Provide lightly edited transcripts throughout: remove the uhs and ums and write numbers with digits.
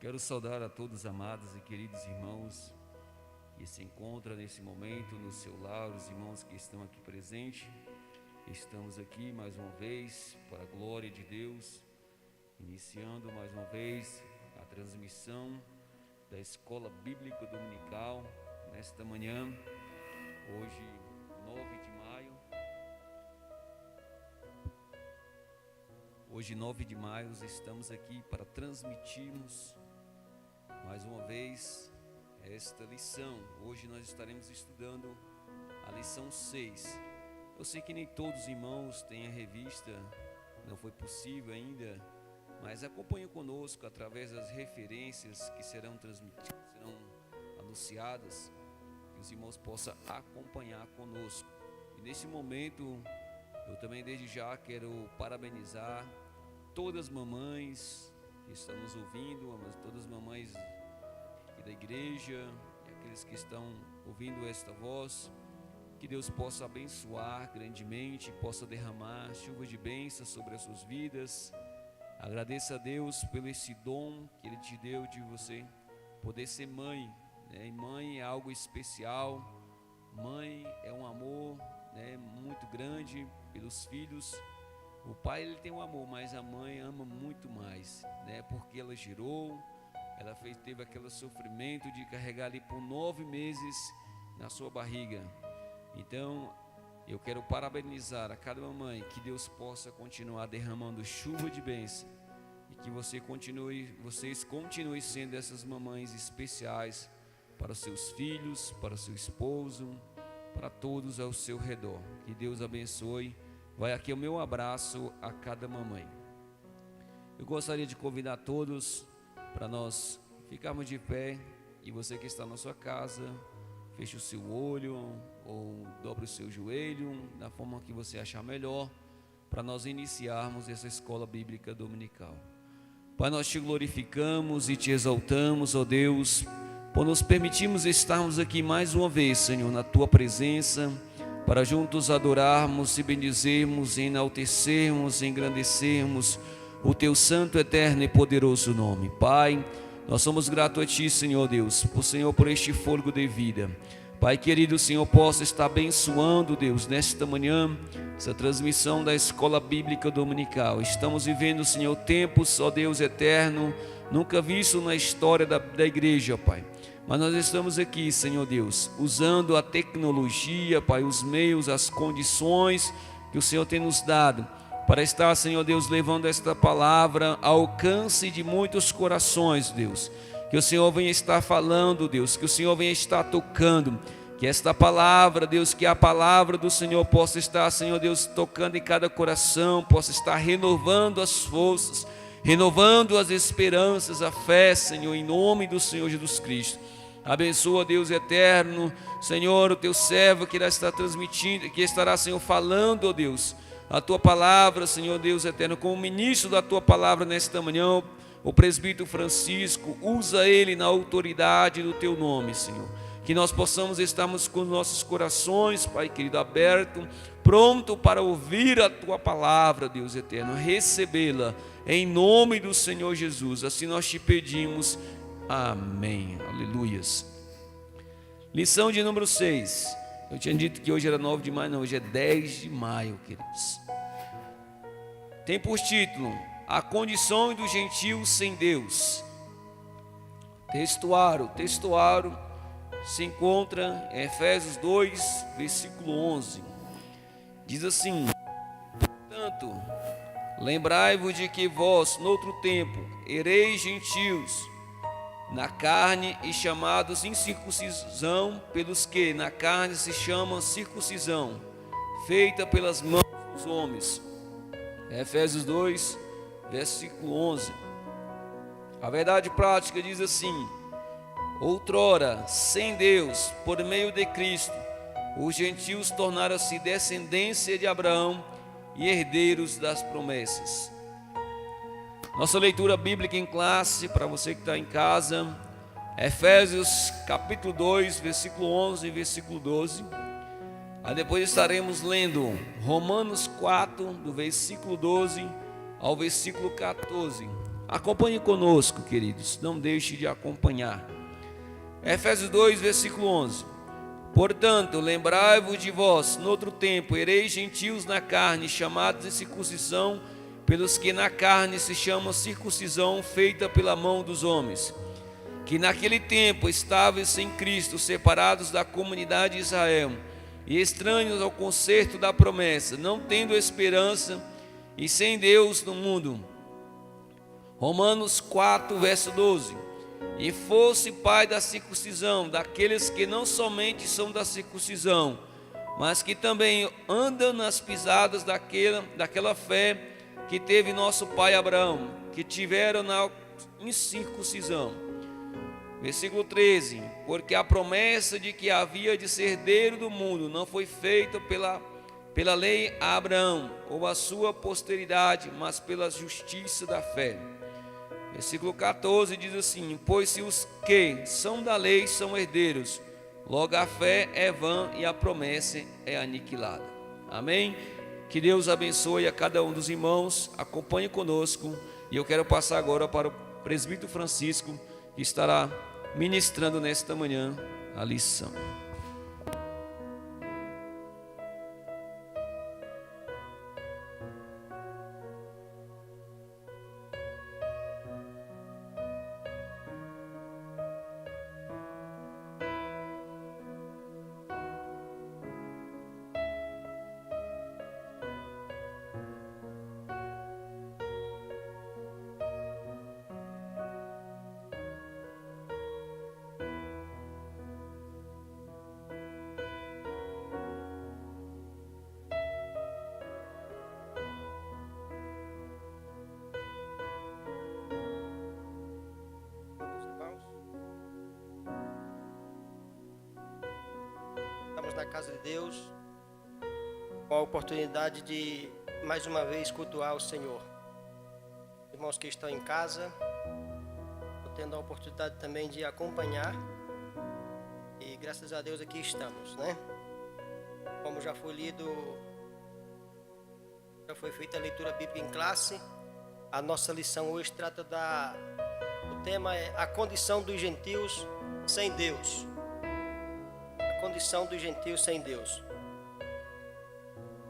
Quero saudar a todos, amados e queridos irmãos que se encontram nesse momento no seu lar, os irmãos que estão aqui presentes. Estamos aqui mais uma vez para a glória de Deus, iniciando mais uma vez a transmissão da Escola Bíblica Dominical nesta manhã, hoje 9 de maio. Hoje 9 de maio estamos aqui para transmitirmos mais uma vez esta lição. Hoje nós estaremos estudando a lição 6. Eu sei que nem todos os irmãos têm a revista, não foi possível ainda, mas acompanhe conosco através das referências que serão transmitidas, serão anunciadas, que os irmãos possam acompanhar conosco. E nesse momento, eu também desde já quero parabenizar todas as mamães que estão nos ouvindo, todas as mamães aqui da igreja e aqueles que estão ouvindo esta voz. Que Deus possa abençoar grandemente, possa derramar chuva de bênçãos sobre as suas vidas. Agradeça a Deus pelo esse dom que Ele te deu de você poder ser mãe, né? E mãe é algo especial. Mãe é um amor, né, muito grande pelos filhos. O pai ele tem um amor, mas a mãe ama muito mais, né? Porque ela gerou, ela teve aquele sofrimento de carregar ali por 9 meses na sua barriga. Então, eu quero parabenizar a cada mamãe, que Deus possa continuar derramando chuva de bênção e que vocês continuem sendo essas mamães especiais para os seus filhos, para o seu esposo, para todos ao seu redor. Que Deus abençoe. Vai aqui o meu abraço a cada mamãe. Eu gostaria de convidar todos para nós ficarmos de pé, e você que está na sua casa, feche o seu olho ou dobre o seu joelho, da forma que você achar melhor, para nós iniciarmos essa escola bíblica dominical. Pai, nós te glorificamos e te exaltamos, ó Deus, por nos permitirmos estarmos aqui mais uma vez, Senhor, na tua presença, para juntos adorarmos e bendizermos, enaltecermos, engrandecermos o teu santo, eterno e poderoso nome. Pai, nós somos gratos a ti, Senhor Deus, por este fôlego de vida. Pai querido, o Senhor possa estar abençoando, Deus, nesta manhã, essa transmissão da Escola Bíblica Dominical. Estamos vivendo, Senhor, tempos, ó Deus eterno, nunca visto na história da igreja, Pai. Mas nós estamos aqui, Senhor Deus, usando a tecnologia, Pai, os meios, as condições que o Senhor tem nos dado, para estar, Senhor Deus, levando esta palavra ao alcance de muitos corações, Deus. Que o Senhor venha estar falando, Deus, que o Senhor venha estar tocando, que esta palavra, Deus, que a palavra do Senhor possa estar, Senhor Deus, tocando em cada coração, possa estar renovando as forças, renovando as esperanças, a fé, Senhor, em nome do Senhor Jesus Cristo. Abençoa, Deus eterno, Senhor, o teu servo que irá estar transmitindo, que estará, Senhor, falando, ó Deus, a tua palavra, Senhor Deus eterno, como ministro da tua palavra nesta manhã, o presbítero Francisco, usa ele na autoridade do teu nome, Senhor. Que nós possamos estarmos com os nossos corações, Pai querido, aberto, pronto para ouvir a tua palavra, Deus eterno, recebê-la em nome do Senhor Jesus. Assim nós te pedimos. Amém. Aleluias. Lição de número 6. Eu tinha dito que hoje era 9 de maio, não, hoje é 10 de maio, queridos. Tem por título: a condição dos gentios sem Deus. Textuário se encontra em Efésios 2, versículo 11. Diz assim: portanto, lembrai-vos de que vós, noutro tempo, ereis gentios na carne e chamados incircuncisão, pelos que na carne se chama circuncisão, feita pelas mãos dos homens. Efésios 2, versículo 11. A verdade prática diz assim: outrora, sem Deus, por meio de Cristo, os gentios tornaram-se descendência de Abraão e herdeiros das promessas. Nossa leitura bíblica em classe, para você que está em casa, Efésios capítulo 2, versículo 11 e versículo 12. Aí depois estaremos lendo Romanos 4, do versículo 12 ao versículo 14. Acompanhe conosco, queridos, não deixe de acompanhar. Efésios 2, versículo 11. Portanto, lembrai-vos de vós, noutro tempo, ereis gentios na carne, chamados de circuncisão, pelos que na carne se chama circuncisão, feita pela mão dos homens, que naquele tempo estáveis sem Cristo, separados da comunidade de Israel, e estranhos ao concerto da promessa, não tendo esperança e sem Deus no mundo. Romanos 4, verso 12. E fosse pai da circuncisão, daqueles que não somente são da circuncisão, mas que também andam nas pisadas daquela fé que teve nosso pai Abraão, que tiveram na incircuncisão. Versículo 13. Porque a promessa de que havia de ser herdeiro do mundo não foi feita pela lei a Abraão ou a sua posteridade, mas pela justiça da fé. Versículo 14 diz assim: pois se os que são da lei são herdeiros, logo a fé é vã e a promessa é aniquilada. Amém? Que Deus abençoe a cada um dos irmãos, acompanhe conosco. E eu quero passar agora para o presbítero Francisco, que estará ministrando nesta manhã a lição. Na casa de Deus, com a oportunidade de mais uma vez cultuar o Senhor. Irmãos que estão em casa, estou tendo a oportunidade também de acompanhar, e graças a Deus aqui estamos, né? Como já foi feita a leitura bíblica em classe, a nossa lição hoje trata o tema é a condição dos gentios sem Deus. Condição dos gentios sem Deus.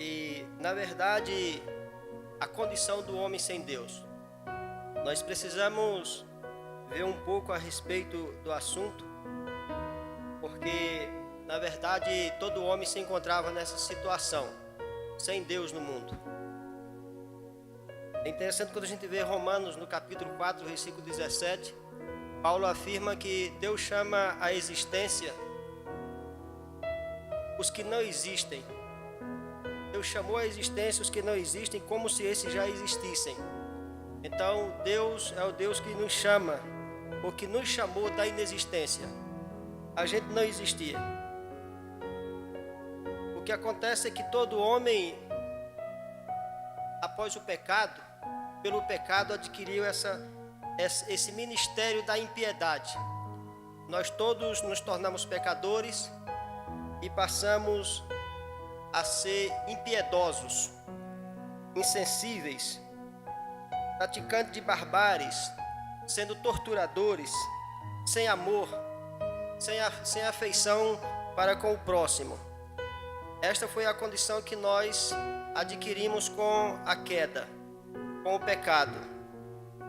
E na verdade, a condição do homem sem Deus, nós precisamos ver um pouco a respeito do assunto, porque na verdade todo homem se encontrava nessa situação, sem Deus no mundo. É interessante quando a gente vê Romanos no capítulo 4, versículo 17, Paulo afirma que Deus chama a existência os que não existem. Deus chamou a existência os que não existem como se esses já existissem. Então Deus é o Deus que nos chama, ou que nos chamou da inexistência. A gente não existia. O que acontece é que todo homem, após o pecado, pelo pecado adquiriu esse ministério da impiedade. Nós todos nos tornamos pecadores e passamos a ser impiedosos, insensíveis, praticantes de barbáries, sendo torturadores, sem amor, sem afeição para com o próximo. Esta foi a condição que nós adquirimos com a queda, com o pecado.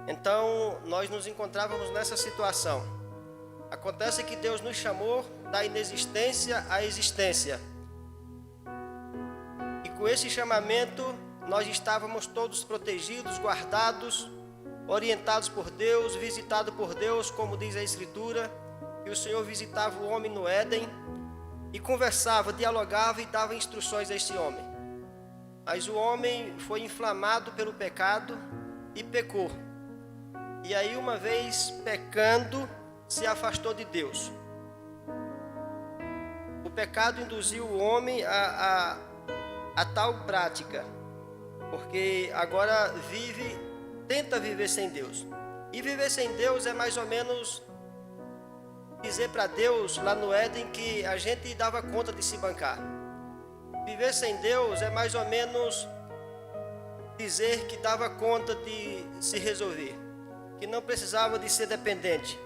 Então, nós nos encontrávamos nessa situação. Acontece que Deus nos chamou da inexistência à existência. E com esse chamamento, nós estávamos todos protegidos, guardados, orientados por Deus, visitados por Deus, como diz a Escritura, que o Senhor visitava o homem no Éden e conversava, dialogava e dava instruções a esse homem. Mas o homem foi inflamado pelo pecado e pecou. E aí, uma vez pecando, se afastou de Deus. O pecado induziu o homem a tal prática, porque agora tenta viver sem Deus. E viver sem Deus é mais ou menos dizer para Deus lá no Éden que a gente dava conta de se bancar. Viver sem Deus é mais ou menos dizer que dava conta de se resolver. que não precisava de ser dependente,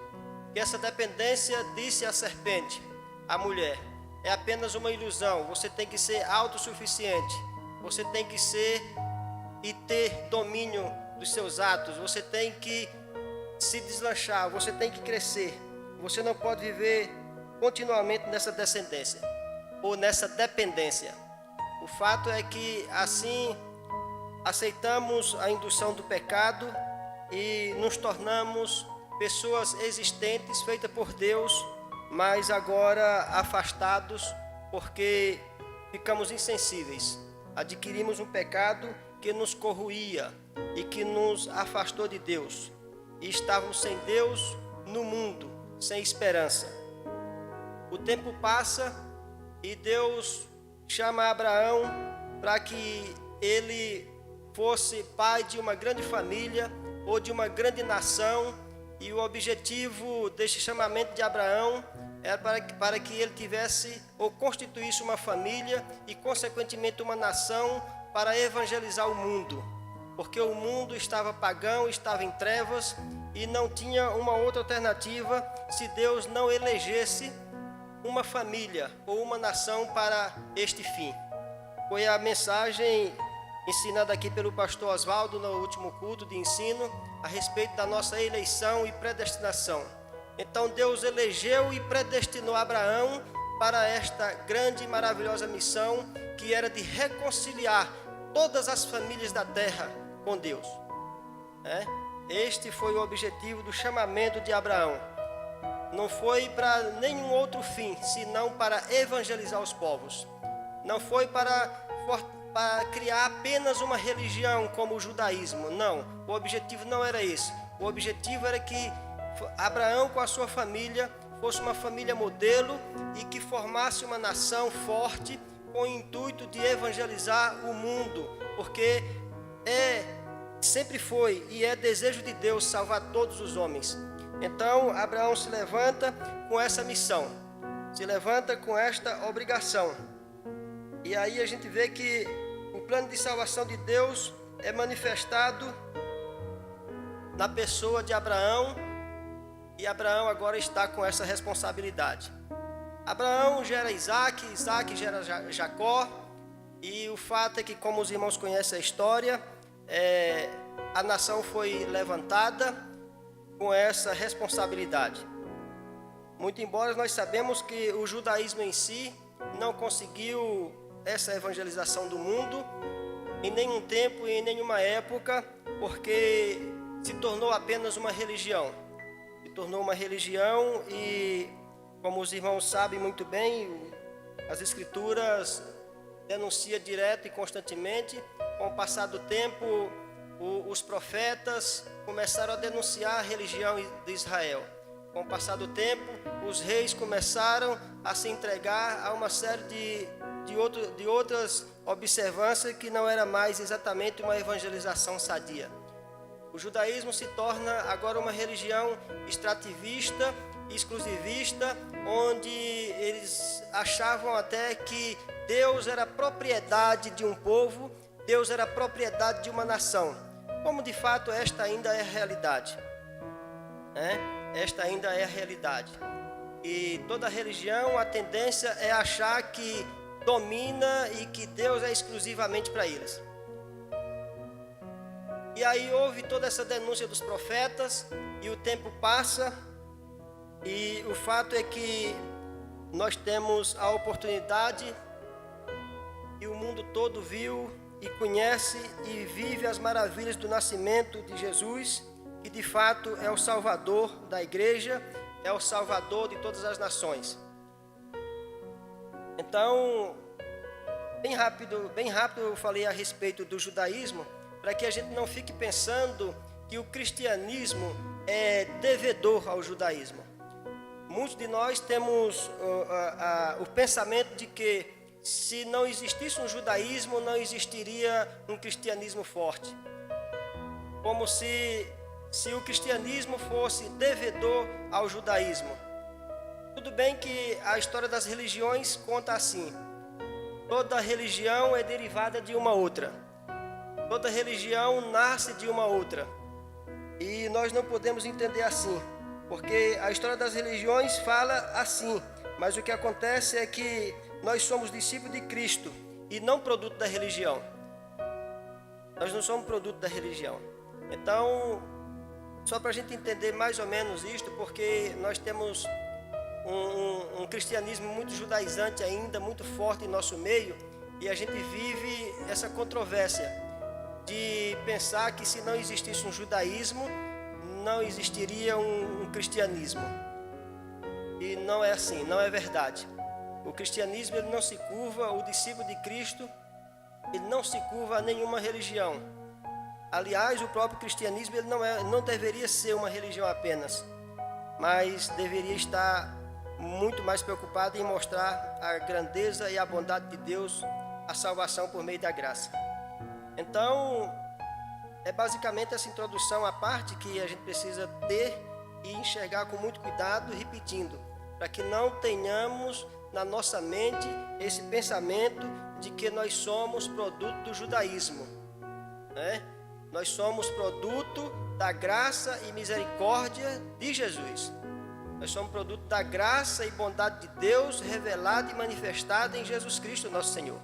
que essa dependência, disse a serpente, a mulher, é apenas uma ilusão. Você tem que ser autossuficiente, você tem que ser e ter domínio dos seus atos, você tem que se deslanchar, você tem que crescer, você não pode viver continuamente nessa descendência ou nessa dependência. O fato é que assim aceitamos a indução do pecado e nos tornamos pessoas existentes, feitas por Deus, mas agora afastados porque ficamos insensíveis. Adquirimos um pecado que nos corroía e que nos afastou de Deus. E estávamos sem Deus no mundo, sem esperança. O tempo passa e Deus chama Abraão para que ele fosse pai de uma grande família ou de uma grande nação. E o objetivo deste chamamento de Abraão era para que ele tivesse ou constituísse uma família e, consequentemente, uma nação para evangelizar o mundo. Porque o mundo estava pagão, estava em trevas e não tinha uma outra alternativa se Deus não elegesse uma família ou uma nação para este fim. Foi a mensagem ensinada aqui pelo pastor Oswaldo no último culto de ensino a respeito da nossa eleição e predestinação. Então Deus elegeu e predestinou Abraão para esta grande e maravilhosa missão, que era de reconciliar todas as famílias da terra com Deus. Este foi o objetivo do chamamento de Abraão. Não foi para nenhum outro fim, senão para evangelizar os povos. Não foi para criar apenas uma religião como o judaísmo. Não, o objetivo não era esse. O objetivo era que Abraão com a sua família fosse uma família modelo e que formasse uma nação forte com o intuito de evangelizar o mundo, porque sempre foi e é desejo de Deus salvar todos os homens. Então Abraão se levanta com essa missão, se levanta com esta obrigação. E aí a gente vê que o plano de salvação de Deus é manifestado na pessoa de Abraão, e Abraão agora está com essa responsabilidade. Abraão gera Isaac, Isaac gera Jacó, e o fato é que, como os irmãos conhecem a história, a nação foi levantada com essa responsabilidade. Muito embora nós sabemos que o judaísmo em si não conseguiu essa evangelização do mundo em nenhum tempo e em nenhuma época, porque se tornou apenas uma religião. Se tornou uma religião e, como os irmãos sabem muito bem, as escrituras denunciam direto e constantemente. Com o passar do tempo, os profetas começaram a denunciar a religião de Israel. Com o passar do tempo, os reis começaram a se entregar a uma série de outras observâncias que não era mais exatamente uma evangelização sadia. O judaísmo se torna agora uma religião extrativista, exclusivista, onde eles achavam até que Deus era propriedade de um povo, Deus era propriedade de uma nação, como de fato esta ainda é a realidade. Esta ainda é a realidade. E toda religião, a tendência é achar que domina e que Deus é exclusivamente para eles. E aí houve toda essa denúncia dos profetas, e o tempo passa, e o fato é que nós temos a oportunidade, e o mundo todo viu e conhece e vive as maravilhas do nascimento de Jesus, que de fato é o Salvador da igreja, é o Salvador de todas as nações. Então, bem rápido eu falei a respeito do judaísmo, para que a gente não fique pensando que o cristianismo é devedor ao judaísmo. Muitos de nós temos o pensamento de que se não existisse um judaísmo, não existiria um cristianismo forte. Como se o cristianismo fosse devedor ao judaísmo. Tudo bem que a história das religiões conta assim: toda religião é derivada de uma outra. Toda religião nasce de uma outra. E nós não podemos entender assim, porque a história das religiões fala assim, mas o que acontece é que nós somos discípulos de Cristo e não produto da religião. Nós não somos produto da religião. Então, só para a gente entender mais ou menos isto, porque nós temos um cristianismo muito judaizante ainda, muito forte em nosso meio, e a gente vive essa controvérsia de pensar que se não existisse um judaísmo, não existiria um cristianismo. E não é assim, não é verdade. O cristianismo ele não se curva, o discípulo de Cristo ele não se curva a nenhuma religião. Aliás, o próprio cristianismo ele não deveria ser uma religião apenas, mas deveria estar muito mais preocupado em mostrar a grandeza e a bondade de Deus, a salvação por meio da graça. Então, é basicamente essa introdução à parte que a gente precisa ter e enxergar com muito cuidado, repetindo, para que não tenhamos na nossa mente esse pensamento de que nós somos produto do judaísmo, né? Nós somos produto da graça e misericórdia de Jesus. Nós somos produto da graça e bondade de Deus revelada e manifestada em Jesus Cristo, nosso Senhor.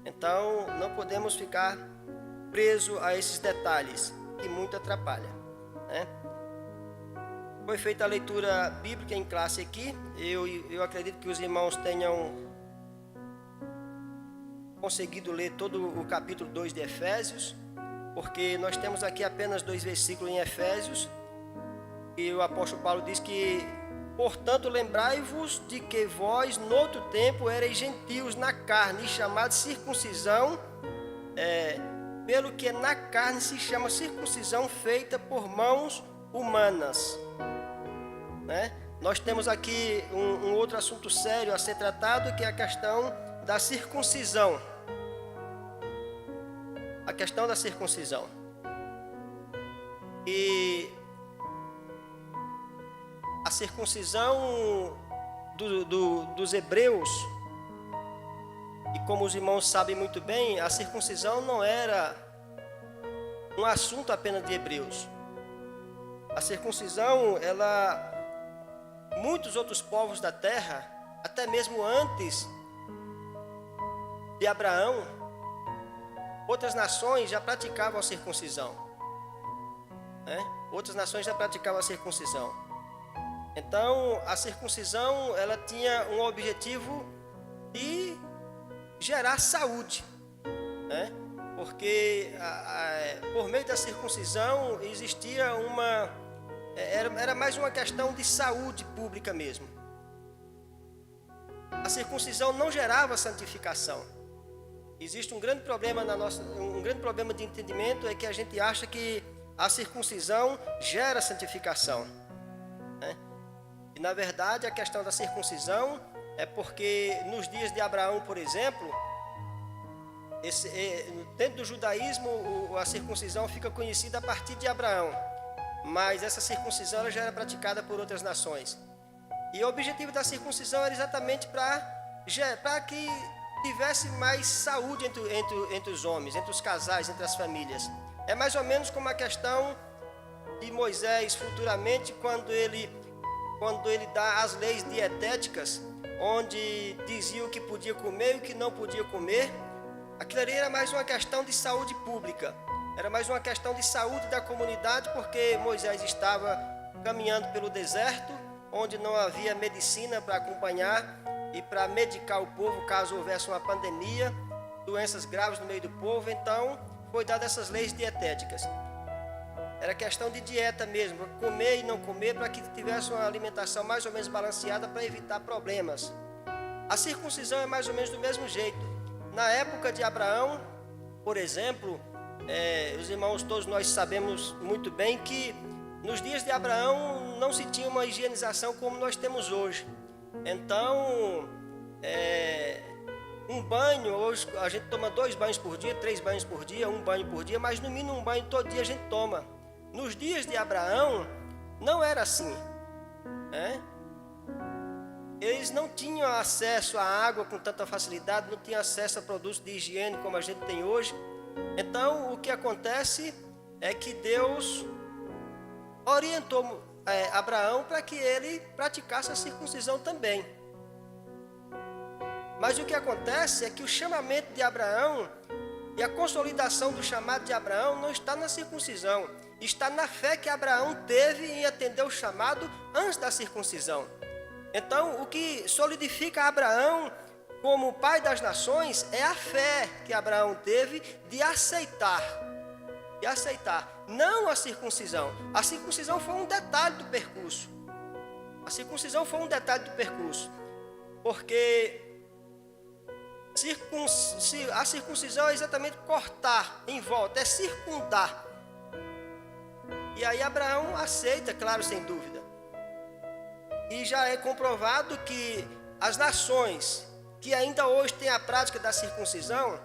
Então, não podemos ficar presos a esses detalhes que muito atrapalham, né? Foi feita a leitura bíblica em classe aqui. Eu acredito que os irmãos tenham conseguido ler todo o capítulo 2 de Efésios, porque nós temos aqui apenas 2 versículos em Efésios, e o apóstolo Paulo diz que: portanto, lembrai-vos de que vós, no outro tempo, erais gentios na carne, chamados circuncisão, pelo que na carne se chama circuncisão feita por mãos humanas, né? Nós temos aqui um outro assunto sério a ser tratado, que é a questão da circuncisão. A questão da circuncisão. E a circuncisão dos hebreus, e como os irmãos sabem muito bem, a circuncisão não era um assunto apenas de hebreus. A circuncisão, muitos outros povos da terra, até mesmo antes de Abraão, outras nações já praticavam a circuncisão, né? Outras nações já praticavam a circuncisão. Então, a circuncisão, ela tinha um objetivo de gerar saúde, né? Porque por meio da circuncisão existia era mais uma questão de saúde pública mesmo. A circuncisão não gerava santificação. Existe um grande problema um grande problema de entendimento, é que a gente acha que a circuncisão gera santificação, né? E na verdade a questão da circuncisão é porque nos dias de Abraão, por exemplo, dentro do judaísmo a circuncisão fica conhecida a partir de Abraão, mas essa circuncisão ela já era praticada por outras nações. E o objetivo da circuncisão era exatamente para que tivesse mais saúde entre os homens, entre os casais, entre as famílias. É mais ou menos como a questão de Moisés futuramente, quando ele dá as leis dietéticas, onde dizia o que podia comer e o que não podia comer. Aquilo ali era mais uma questão de saúde pública, era mais uma questão de saúde da comunidade, porque Moisés estava caminhando pelo deserto, onde não havia medicina para acompanhar e para medicar o povo caso houvesse uma pandemia, doenças graves no meio do povo. Então foi dada essas leis dietéticas. Era questão de dieta mesmo, comer e não comer, para que tivesse uma alimentação mais ou menos balanceada para evitar problemas. A circuncisão é mais ou menos do mesmo jeito. Na época de Abraão, por exemplo, os irmãos, todos nós sabemos muito bem que nos dias de Abraão não se tinha uma higienização como nós temos hoje. Então, um banho, hoje a gente toma 2 banhos por dia, 3 banhos por dia, 1 banho por dia, mas no mínimo 1 banho todo dia a gente toma. Nos dias de Abraão, não era assim, né? Eles não tinham acesso à água com tanta facilidade, não tinham acesso a produtos de higiene como a gente tem hoje. Então, o que acontece é que Deus orientou Abraão para que ele praticasse a circuncisão também. Mas o que acontece é que o chamamento de Abraão e a consolidação do chamado de Abraão não está na circuncisão, está na fé que Abraão teve em atender o chamado antes da circuncisão. Então, o que solidifica Abraão como pai das nações é a fé que Abraão teve de aceitar, não a circuncisão. A circuncisão foi um detalhe do percurso. Porque a circuncisão é exatamente cortar em volta, é circundar. E aí Abraão aceita, claro, sem dúvida. E já é comprovado que as nações que ainda hoje têm a prática da circuncisão,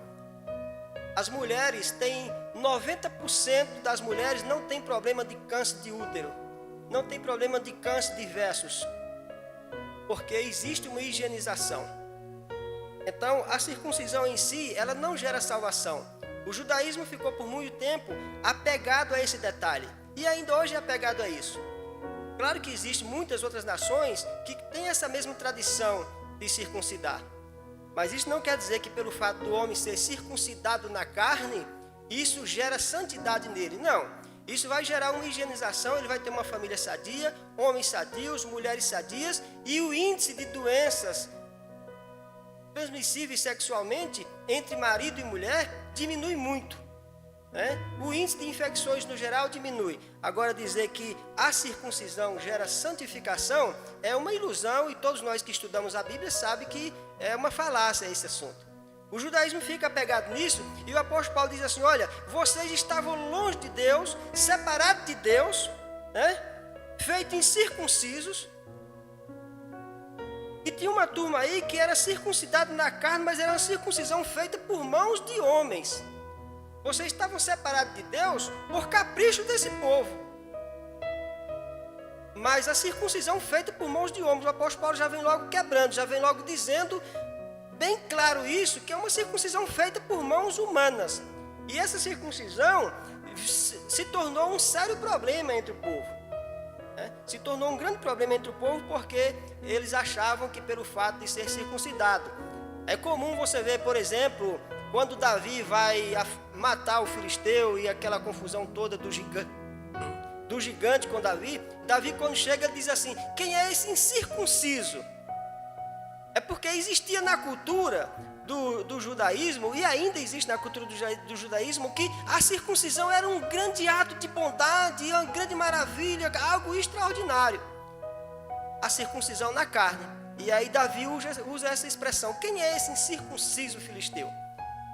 as mulheres têm 90% das mulheres não tem problema de câncer de útero, não tem problema de câncer diversos, porque existe uma higienização. Então, a circuncisão em si, ela não gera salvação. O judaísmo ficou por muito tempo apegado a esse detalhe, e ainda hoje é apegado a isso. Claro que existem muitas outras nações que têm essa mesma tradição de circuncidar. Mas isso não quer dizer que pelo fato do homem ser circuncidado na carne, isso gera santidade nele. Não. Isso vai gerar uma higienização, ele vai ter uma família sadia, homens sadios, mulheres sadias, e o índice de doenças transmissíveis sexualmente entre marido e mulher diminui muito. O índice de infecções no geral diminui. Agora, dizer que a circuncisão gera santificação é uma ilusão, e todos nós que estudamos a Bíblia sabem que é uma falácia esse assunto. O judaísmo fica apegado nisso, e o apóstolo Paulo diz assim: olha, vocês estavam longe de Deus, separados de Deus, feitos incircuncisos, e tinha uma turma aí que era circuncidada na carne, mas era uma circuncisão feita por mãos de homens. Vocês estavam separados de Deus por capricho desse povo. Mas a circuncisão feita por mãos de homens, o apóstolo Paulo já vem logo quebrando, já vem logo dizendo bem claro isso, que é uma circuncisão feita por mãos humanas. E essa circuncisão se tornou um sério problema entre o povo. Se tornou um grande problema entre o povo porque eles achavam que pelo fato de ser circuncidado. É comum você ver, por exemplo, quando Davi vai matar o filisteu e aquela confusão toda do gigante com Davi, quando chega ele diz assim: quem é esse incircunciso? É porque existia na cultura do judaísmo, e ainda existe na cultura do judaísmo, que a circuncisão era um grande ato de bondade, uma grande maravilha, algo extraordinário. A circuncisão na carne. E aí Davi usa essa expressão: quem é esse incircunciso filisteu?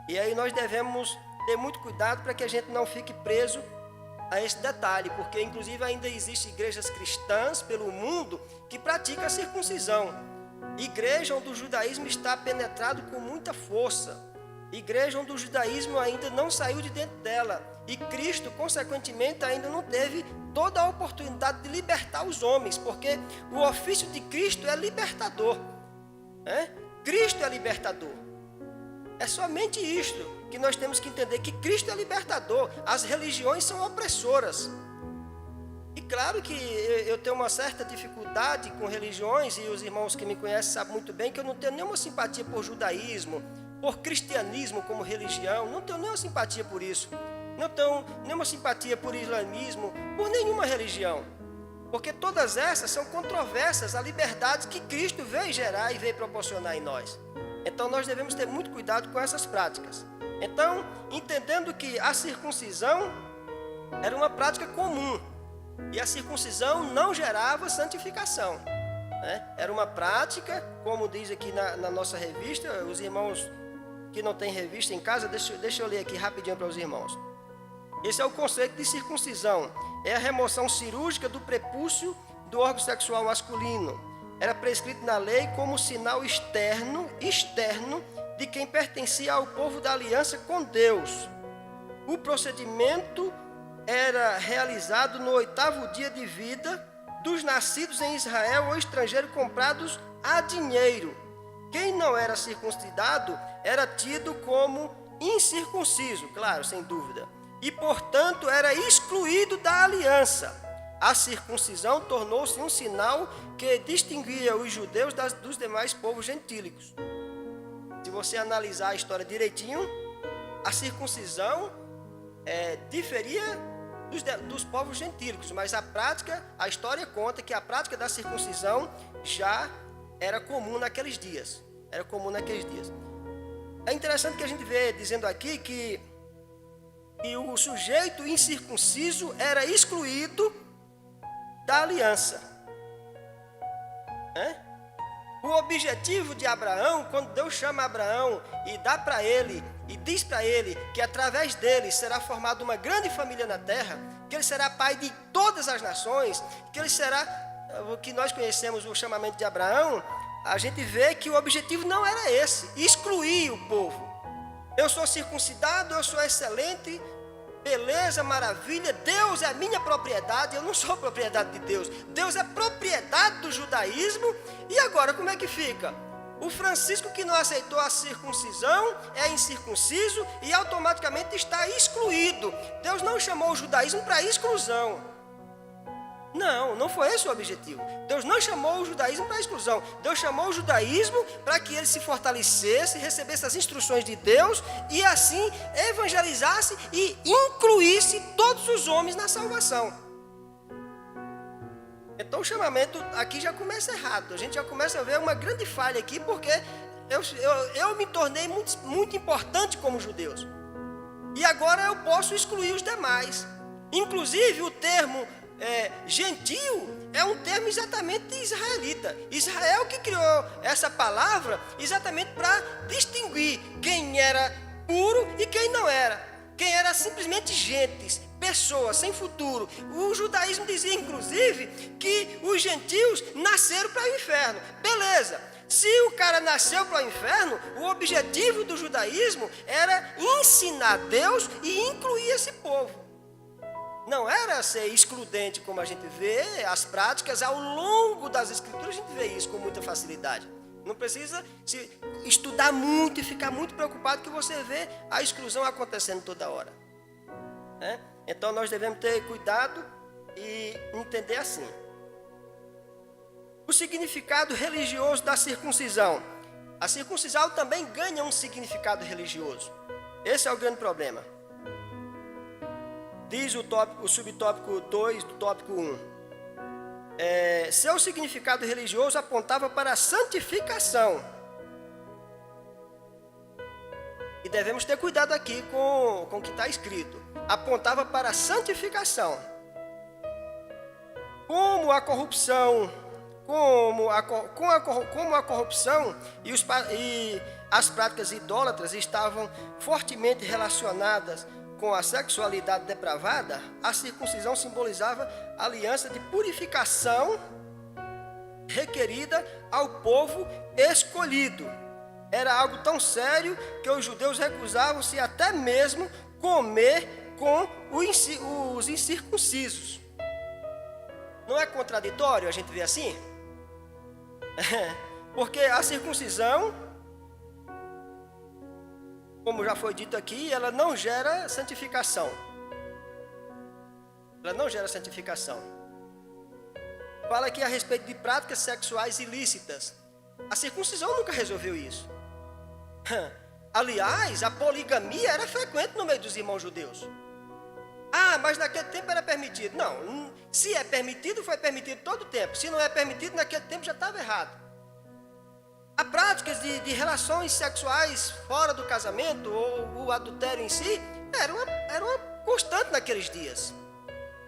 E aí nós devemos ter muito cuidado para que a gente não fique preso a esse detalhe, porque inclusive ainda existem igrejas cristãs pelo mundo que praticam a circuncisão. Igreja onde o judaísmo está penetrado com muita força. Igreja onde o judaísmo ainda não saiu de dentro dela. E Cristo, consequentemente, ainda não teve toda a oportunidade de libertar os homens, porque o ofício de Cristo é libertador. Cristo é libertador. É somente isto que nós temos que entender, que Cristo é libertador. As religiões são opressoras. E claro que eu tenho uma certa dificuldade com religiões, e os irmãos que me conhecem sabem muito bem que eu não tenho nenhuma simpatia por judaísmo, por cristianismo como religião, não tenho nenhuma simpatia por isso. Não tenho nenhuma simpatia por islamismo, por nenhuma religião. Porque todas essas são controversas à liberdade que Cristo veio gerar e veio proporcionar em nós. Então nós devemos ter muito cuidado com essas práticas. Então, entendendo que a circuncisão era uma prática comum, e a circuncisão não gerava santificação, Era uma prática, como diz aqui na nossa revista. Os irmãos que não têm revista em casa, deixa eu ler aqui rapidinho para os irmãos. Esse é o conceito de circuncisão. É a remoção cirúrgica do prepúcio do órgão sexual masculino. Era prescrito na lei como sinal externo de quem pertencia ao povo da aliança com Deus. O procedimento era realizado no 8º dia de vida dos nascidos em Israel ou estrangeiros comprados a dinheiro. Quem não era circuncidado era tido como incircunciso, claro, sem dúvida, e portanto era excluído da aliança. a circuncisão tornou-se um sinal que distinguia os judeus dos demais povos gentílicos. Se você analisar a história direitinho, a circuncisão diferia dos povos gentílicos, mas a história conta que a prática da circuncisão já era comum naqueles dias. É interessante que a gente vê dizendo aqui que o sujeito incircunciso era excluído da aliança. O objetivo de Abraão, quando Deus chama Abraão e dá para ele, e diz para ele que através dele será formada uma grande família na terra, que ele será pai de todas as nações, que ele será, o que nós conhecemos o chamamento de Abraão, a gente vê que o objetivo não era esse, excluir o povo. Eu sou circuncidado, eu sou excelente, beleza, maravilha, Deus é minha propriedade, eu não sou propriedade de Deus. Deus é propriedade do judaísmo. E agora como é que fica? O Francisco, que não aceitou a circuncisão, é incircunciso e automaticamente está excluído. Deus não chamou o judaísmo para exclusão. Não foi esse o objetivo. Deus não chamou o judaísmo para exclusão. Deus chamou o judaísmo para que ele se fortalecesse, recebesse as instruções de Deus e assim evangelizasse e incluísse todos os homens na salvação. Então o chamamento aqui já começa errado. A gente já começa a ver uma grande falha aqui, porque eu me tornei muito importante como judeus. E agora eu posso excluir os demais. Inclusive o termo gentio é um termo exatamente israelita. Israel que criou essa palavra exatamente para distinguir quem era puro e quem não era. Quem era simplesmente gentes, pessoas sem futuro. O judaísmo dizia inclusive que os gentios nasceram para o inferno. Beleza. Se o cara nasceu para o inferno, o objetivo do judaísmo era ensinar Deus e incluir esse povo. Não era ser excludente, como a gente vê as práticas ao longo das escrituras, a gente vê isso com muita facilidade. Não precisa se estudar muito e ficar muito preocupado que você vê a exclusão acontecendo toda hora. Então nós devemos ter cuidado e entender assim. O significado religioso da circuncisão. A circuncisão também ganha um significado religioso. Esse é o grande problema. Diz o subtópico 2 do tópico 1. Seu significado religioso apontava para a santificação. E devemos ter cuidado aqui com o que está escrito. Apontava para a santificação. Como a corrupção, como a corrupção e as práticas idólatras estavam fortemente relacionadas com a sexualidade depravada, a circuncisão simbolizava a aliança de purificação requerida ao povo escolhido. Era algo tão sério que os judeus recusavam-se até mesmo comer com os incircuncisos. Não é contraditório a gente ver assim? Porque a circuncisão, como já foi dito aqui, ela não gera santificação. Fala aqui a respeito de práticas sexuais ilícitas. A circuncisão nunca resolveu isso. Aliás, a poligamia era frequente no meio dos irmãos judeus. Mas naquele tempo era permitido. Não, se é permitido, foi permitido todo o tempo. Se não é permitido, naquele tempo já estava errado. A práticas de relações sexuais fora do casamento, ou o adultério em si, era uma constante naqueles dias.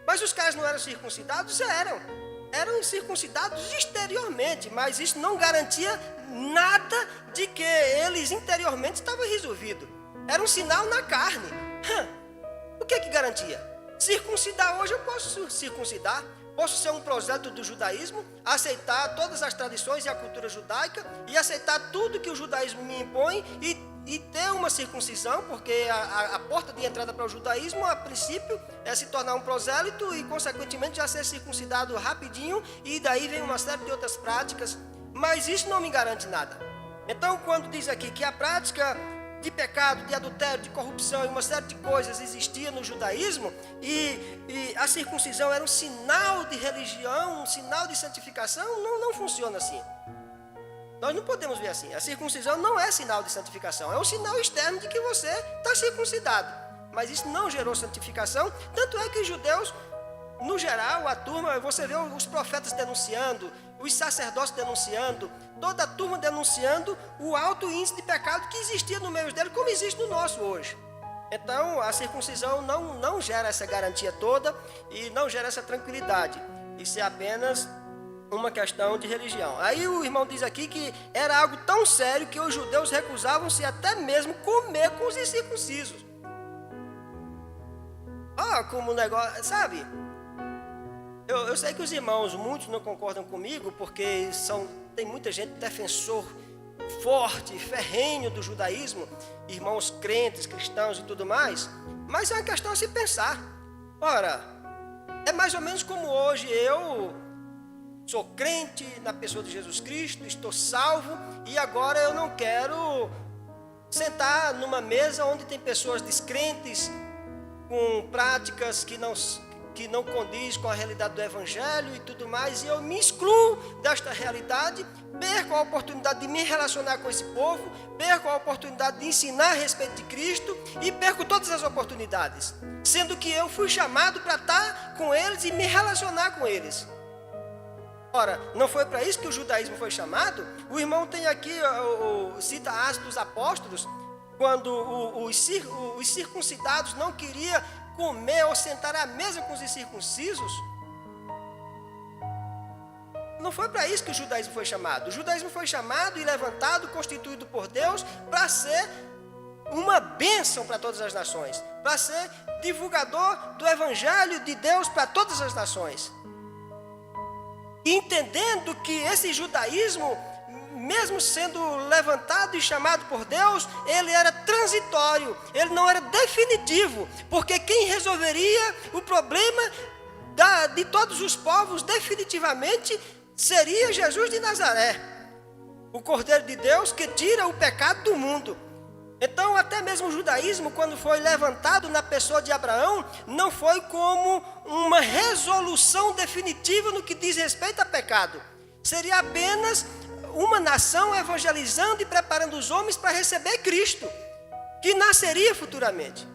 Mas os caras não eram circuncidados? Eram circuncidados exteriormente, mas isso não garantia nada de que eles interiormente estavam resolvidos. Era um sinal na carne. O que garantia? Circuncidar hoje eu posso circuncidar. Posso ser um prosélito do judaísmo, aceitar todas as tradições e a cultura judaica e aceitar tudo que o judaísmo me impõe e ter uma circuncisão, porque a porta de entrada para o judaísmo, a princípio, é se tornar um prosélito e, consequentemente, já ser circuncidado rapidinho, e daí vem uma série de outras práticas, mas isso não me garante nada. Então, quando diz aqui que a prática de pecado, de adultério, de corrupção e uma série de coisas existia no judaísmo, e a circuncisão era um sinal de religião, um sinal de santificação, não funciona assim. Nós não podemos ver assim. A circuncisão não é sinal de santificação, é um sinal externo de que você está circuncidado. Mas isso não gerou santificação, tanto é que os judeus, no geral, a turma, você vê os profetas denunciando, os sacerdotes denunciando, toda a turma denunciando o alto índice de pecado que existia no meio dele, como existe no nosso hoje. Então, a circuncisão não gera essa garantia toda e não gera essa tranquilidade. Isso é apenas uma questão de religião. Aí o irmão diz aqui que era algo tão sério que os judeus recusavam-se até mesmo comer com os incircuncisos. Como o negócio, sabe? Eu sei que os irmãos, muitos não concordam comigo, porque tem muita gente defensor forte, ferrenho do judaísmo, irmãos crentes, cristãos e tudo mais, mas é uma questão a se pensar. Ora, é mais ou menos como hoje eu sou crente na pessoa de Jesus Cristo, estou salvo, e agora eu não quero sentar numa mesa onde tem pessoas descrentes, com práticas que não condiz com a realidade do Evangelho e tudo mais, e eu me excluo desta realidade, perco a oportunidade de me relacionar com esse povo, perco a oportunidade de ensinar a respeito de Cristo e perco todas as oportunidades, sendo que eu fui chamado para estar com eles e me relacionar com eles. Ora, não foi para isso que o judaísmo foi chamado? O irmão tem aqui, cita Atos dos Apóstolos, quando os circuncidados não queriam comer ou sentar à mesa com os incircuncisos. Não foi para isso que o judaísmo foi chamado. O judaísmo foi chamado e levantado, constituído por Deus, para ser uma bênção para todas as nações, para ser divulgador do Evangelho de Deus para todas as nações. E entendendo que esse judaísmo, mesmo sendo levantado e chamado por Deus, ele era transitório, ele não era definitivo, porque quem resolveria o problema de todos os povos definitivamente seria Jesus de Nazaré, o Cordeiro de Deus que tira o pecado do mundo. Então, até mesmo o judaísmo, quando foi levantado na pessoa de Abraão, não foi como uma resolução definitiva no que diz respeito a pecado. Seria apenas uma nação evangelizando e preparando os homens para receber Cristo, que nasceria futuramente.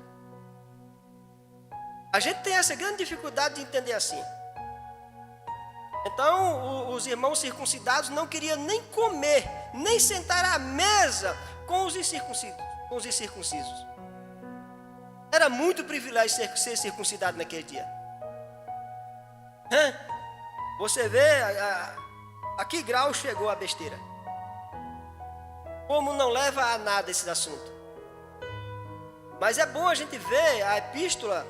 A gente tem essa grande dificuldade de entender assim. Então, os irmãos circuncidados não queriam nem comer, nem sentar à mesa com os incircuncisos. Era muito privilégio ser circuncidado naquele dia. Você vê a que grau chegou a besteira. Como não leva a nada esse assunto. Mas é bom a gente ver a epístola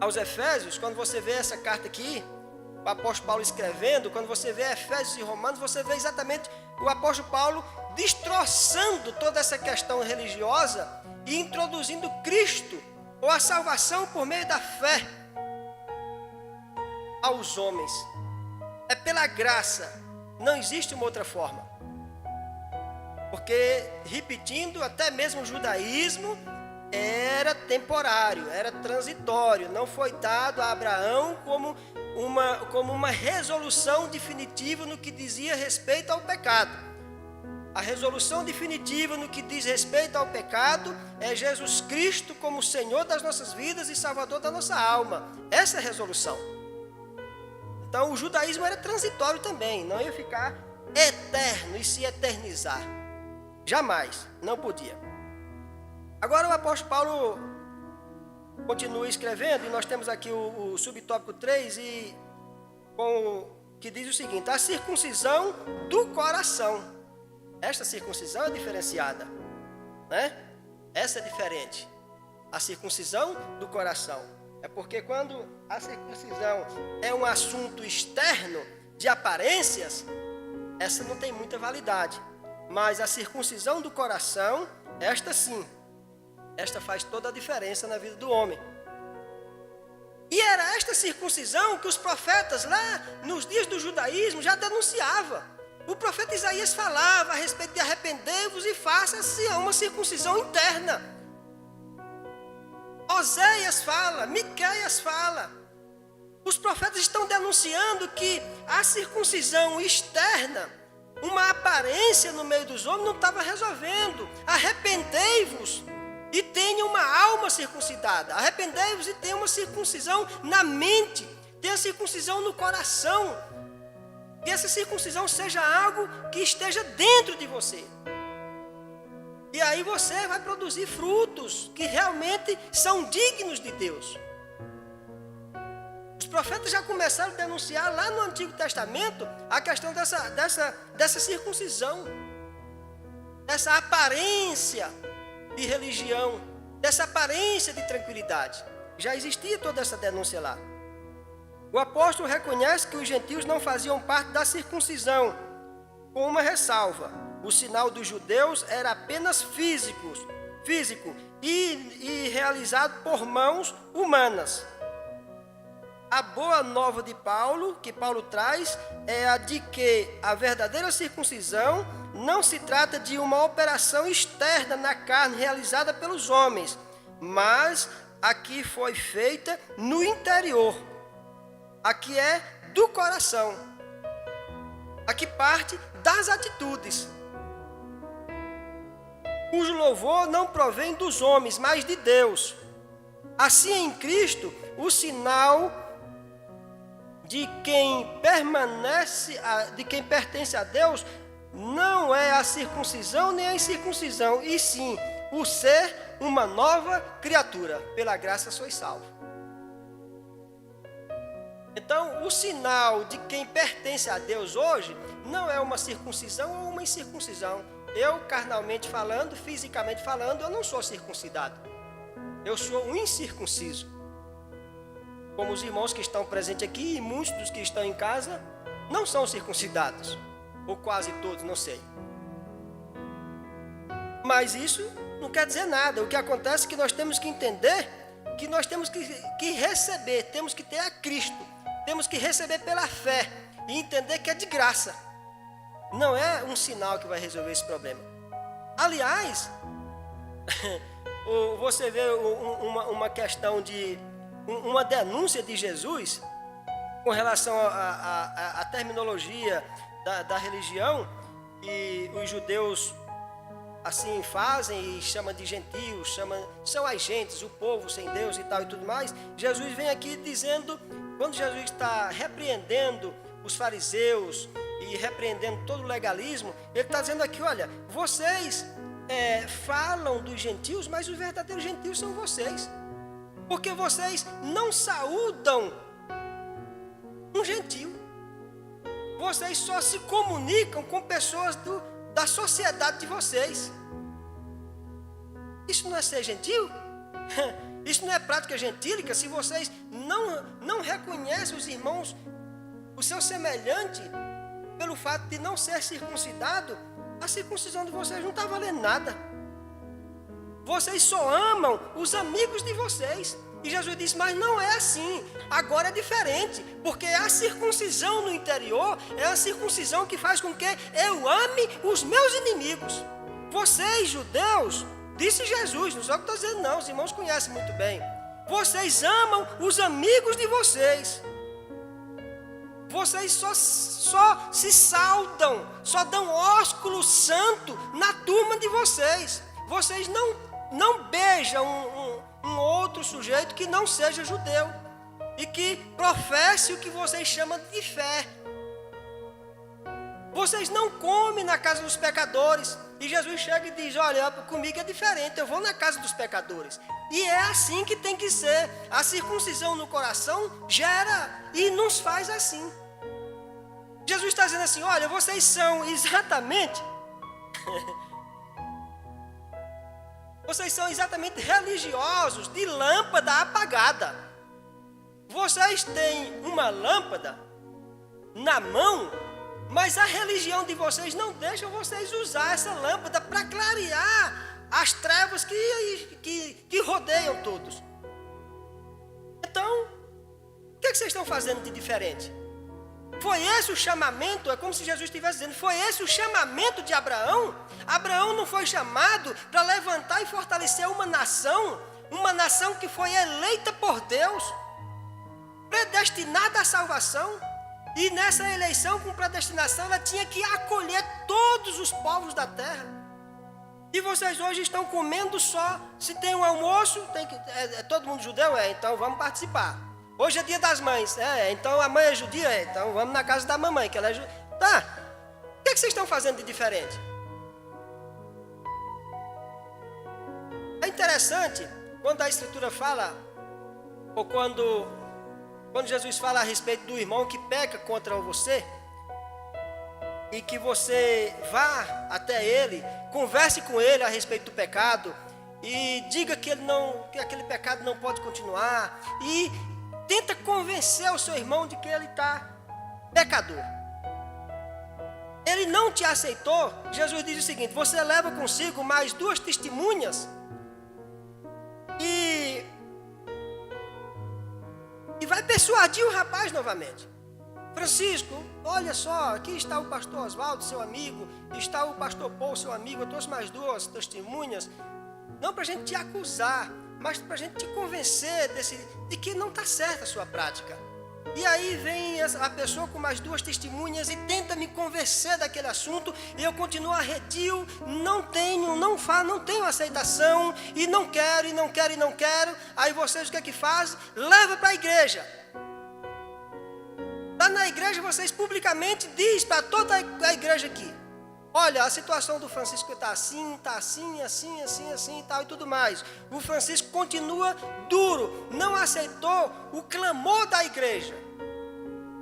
aos Efésios, quando você vê essa carta aqui, o apóstolo Paulo escrevendo, quando você vê Efésios e Romanos, você vê exatamente o apóstolo Paulo destroçando toda essa questão religiosa e introduzindo Cristo, ou a salvação por meio da fé, aos homens. É pela graça, não existe uma outra forma. Porque, repetindo, até mesmo o judaísmo era temporário, era transitório, não foi dado a Abraão como uma resolução definitiva no que dizia respeito ao pecado. A resolução definitiva no que diz respeito ao pecado é Jesus Cristo como Senhor das nossas vidas e Salvador da nossa alma. Essa é a resolução. Então o judaísmo era transitório também, não ia ficar eterno e se eternizar. Jamais, não podia. Agora o apóstolo Paulo continua escrevendo, e nós temos aqui o subtópico 3, que diz o seguinte: a circuncisão do coração. Esta circuncisão é diferenciada, né? Essa é diferente. A circuncisão do coração. É porque quando a circuncisão é um assunto externo, de aparências, essa não tem muita validade. Mas a circuncisão do coração, esta sim, esta faz toda a diferença na vida do homem. E era esta circuncisão que os profetas lá nos dias do judaísmo já denunciavam. O profeta Isaías falava a respeito de arrependei-vos e faça-se uma circuncisão interna. Oséias fala, Miqueias fala. Os profetas estão denunciando que a circuncisão externa, uma aparência no meio dos homens, não estava resolvendo. Arrependei-vos e tenha uma alma circuncidada. Arrependei-vos e tenha uma circuncisão na mente. Tenha circuncisão no coração. Que essa circuncisão seja algo que esteja dentro de você. E aí você vai produzir frutos que realmente são dignos de Deus. Os profetas já começaram a denunciar lá no Antigo Testamento a questão dessa circuncisão, dessa aparência de religião, dessa aparência de tranquilidade. Já existia toda essa denúncia lá. O apóstolo reconhece que os gentios não faziam parte da circuncisão, com uma ressalva: o sinal dos judeus era apenas físico e realizado por mãos humanas. A boa nova de Paulo, que Paulo traz, é a de que a verdadeira circuncisão não se trata de uma operação externa na carne realizada pelos homens, mas a que foi feita no interior, a que é do coração, a que parte das atitudes, cujo louvor não provém dos homens, mas de Deus. Assim, em Cristo, o sinal de quem pertence a Deus não é a circuncisão nem a incircuncisão, e sim o ser uma nova criatura. Pela graça sois salvos. Então, o sinal de quem pertence a Deus hoje não é uma circuncisão ou uma incircuncisão. Eu, carnalmente falando, fisicamente falando, eu não sou circuncidado. Eu sou um incircunciso. Como os irmãos que estão presentes aqui e muitos dos que estão em casa não são circuncidados. Ou quase todos, não sei. Mas isso não quer dizer nada. O que acontece é que nós temos que entender que nós temos que receber, temos que ter a Cristo. Temos que receber pela fé e entender que é de graça. Não é um sinal que vai resolver esse problema. Aliás, você vê uma questão de uma denúncia de Jesus com relação à terminologia da religião, e os judeus assim fazem e chamam de gentios, são agentes, o povo sem Deus e tal e tudo mais. Jesus vem aqui dizendo, quando Jesus está repreendendo os fariseus e repreendendo todo o legalismo, ele está dizendo aqui, olha, vocês falam dos gentios, mas os verdadeiros gentios são vocês, porque vocês não saúdam um gentio, vocês só se comunicam com pessoas da sociedade de vocês. Isso não é ser gentil? Isso não é prática gentílica? Se vocês não reconhecem os irmãos, o seu semelhante, pelo fato de não ser circuncidado, a circuncisão de vocês não está valendo nada. Vocês só amam os amigos de vocês. E Jesus disse, mas não é assim, agora é diferente, porque a circuncisão no interior é a circuncisão que faz com que eu ame os meus inimigos. Vocês, judeus, disse Jesus, não sou eu que estou dizendo não, os irmãos conhecem muito bem. Vocês amam os amigos de vocês. Vocês só se saudam, só dão ósculo santo na turma de vocês. Vocês não beijam um outro sujeito que não seja judeu e que professe o que vocês chamam de fé. Vocês não comem na casa dos pecadores. E Jesus chega e diz, olha, comigo é diferente, eu vou na casa dos pecadores. E é assim que tem que ser. A circuncisão no coração gera e nos faz assim. Jesus está dizendo assim, olha, vocês são exatamente vocês são exatamente religiosos de lâmpada apagada. Vocês têm uma lâmpada na mão, mas a religião de vocês não deixa vocês usar essa lâmpada para clarear as trevas que rodeiam todos. Então, o que vocês estão fazendo de diferente? Foi esse o chamamento, é como se Jesus estivesse dizendo, foi esse o chamamento de Abraão. Abraão não foi chamado para levantar e fortalecer uma nação que foi eleita por Deus, predestinada à salvação. E nessa eleição com predestinação, ela tinha que acolher todos os povos da terra. E vocês hoje estão comendo só, se tem um almoço, é todo mundo judeu? Então vamos participar. Hoje é dia das mães, então a mãe é judia, então vamos na casa da mamãe, que ela é judia. Tá, o que vocês estão fazendo de diferente? É interessante, quando a Escritura fala, ou quando Jesus fala a respeito do irmão que peca contra você, e que você vá até ele, converse com ele a respeito do pecado, e diga que aquele pecado não pode continuar, e tenta convencer o seu irmão de que ele está pecador. Ele não te aceitou. Jesus diz o seguinte: você leva consigo mais 2 testemunhas e vai persuadir o rapaz novamente. Francisco, olha só, aqui está o pastor Oswaldo, seu amigo, está o pastor Paul, seu amigo, eu trouxe mais 2 testemunhas, não para a gente te acusar, mas para a gente te convencer de que não está certa a sua prática. E aí vem a pessoa com mais 2 testemunhas e tenta me convencer daquele assunto, e eu continuo arredio, não tenho aceitação, e não quero. Aí vocês o que é que fazem? Leva para a igreja. Lá na igreja vocês publicamente dizem para toda a igreja aqui: olha, a situação do Francisco está assim e tal e tudo mais. O Francisco continua duro, não aceitou o clamor da igreja.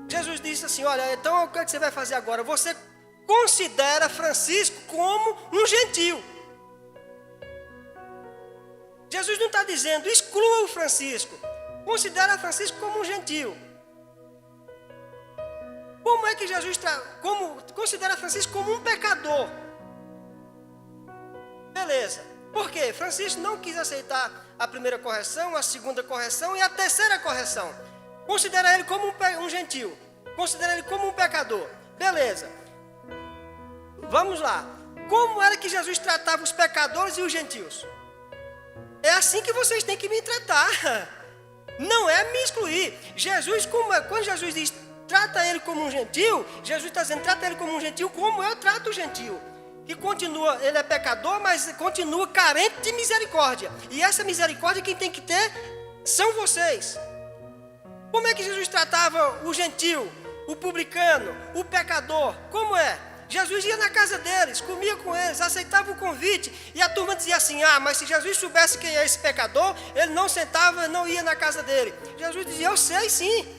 Jesus disse assim: olha, então o que você vai fazer agora? Você considera Francisco como um gentio. Jesus não está dizendo exclua o Francisco, considera Francisco como um gentio. Como é que Jesus considera Francisco como um pecador? Beleza. Por quê? Francisco não quis aceitar a primeira correção, a segunda correção e a terceira correção. Considera ele como um gentio. Considera ele como um pecador. Beleza. Vamos lá. Como era que Jesus tratava os pecadores e os gentios? É assim que vocês têm que me tratar. Não é me excluir. Quando Jesus diz trata ele como um gentio, Jesus está dizendo, trata ele como um gentio, como eu trato o gentio. E continua, ele é pecador, mas continua carente de misericórdia. E essa misericórdia quem tem que ter são vocês. Como é que Jesus tratava o gentio, o publicano, o pecador? Como é? Jesus ia na casa deles, comia com eles, aceitava o convite. E a turma dizia assim: mas se Jesus soubesse quem é esse pecador, ele não sentava, não ia na casa dele. Jesus dizia: eu sei sim.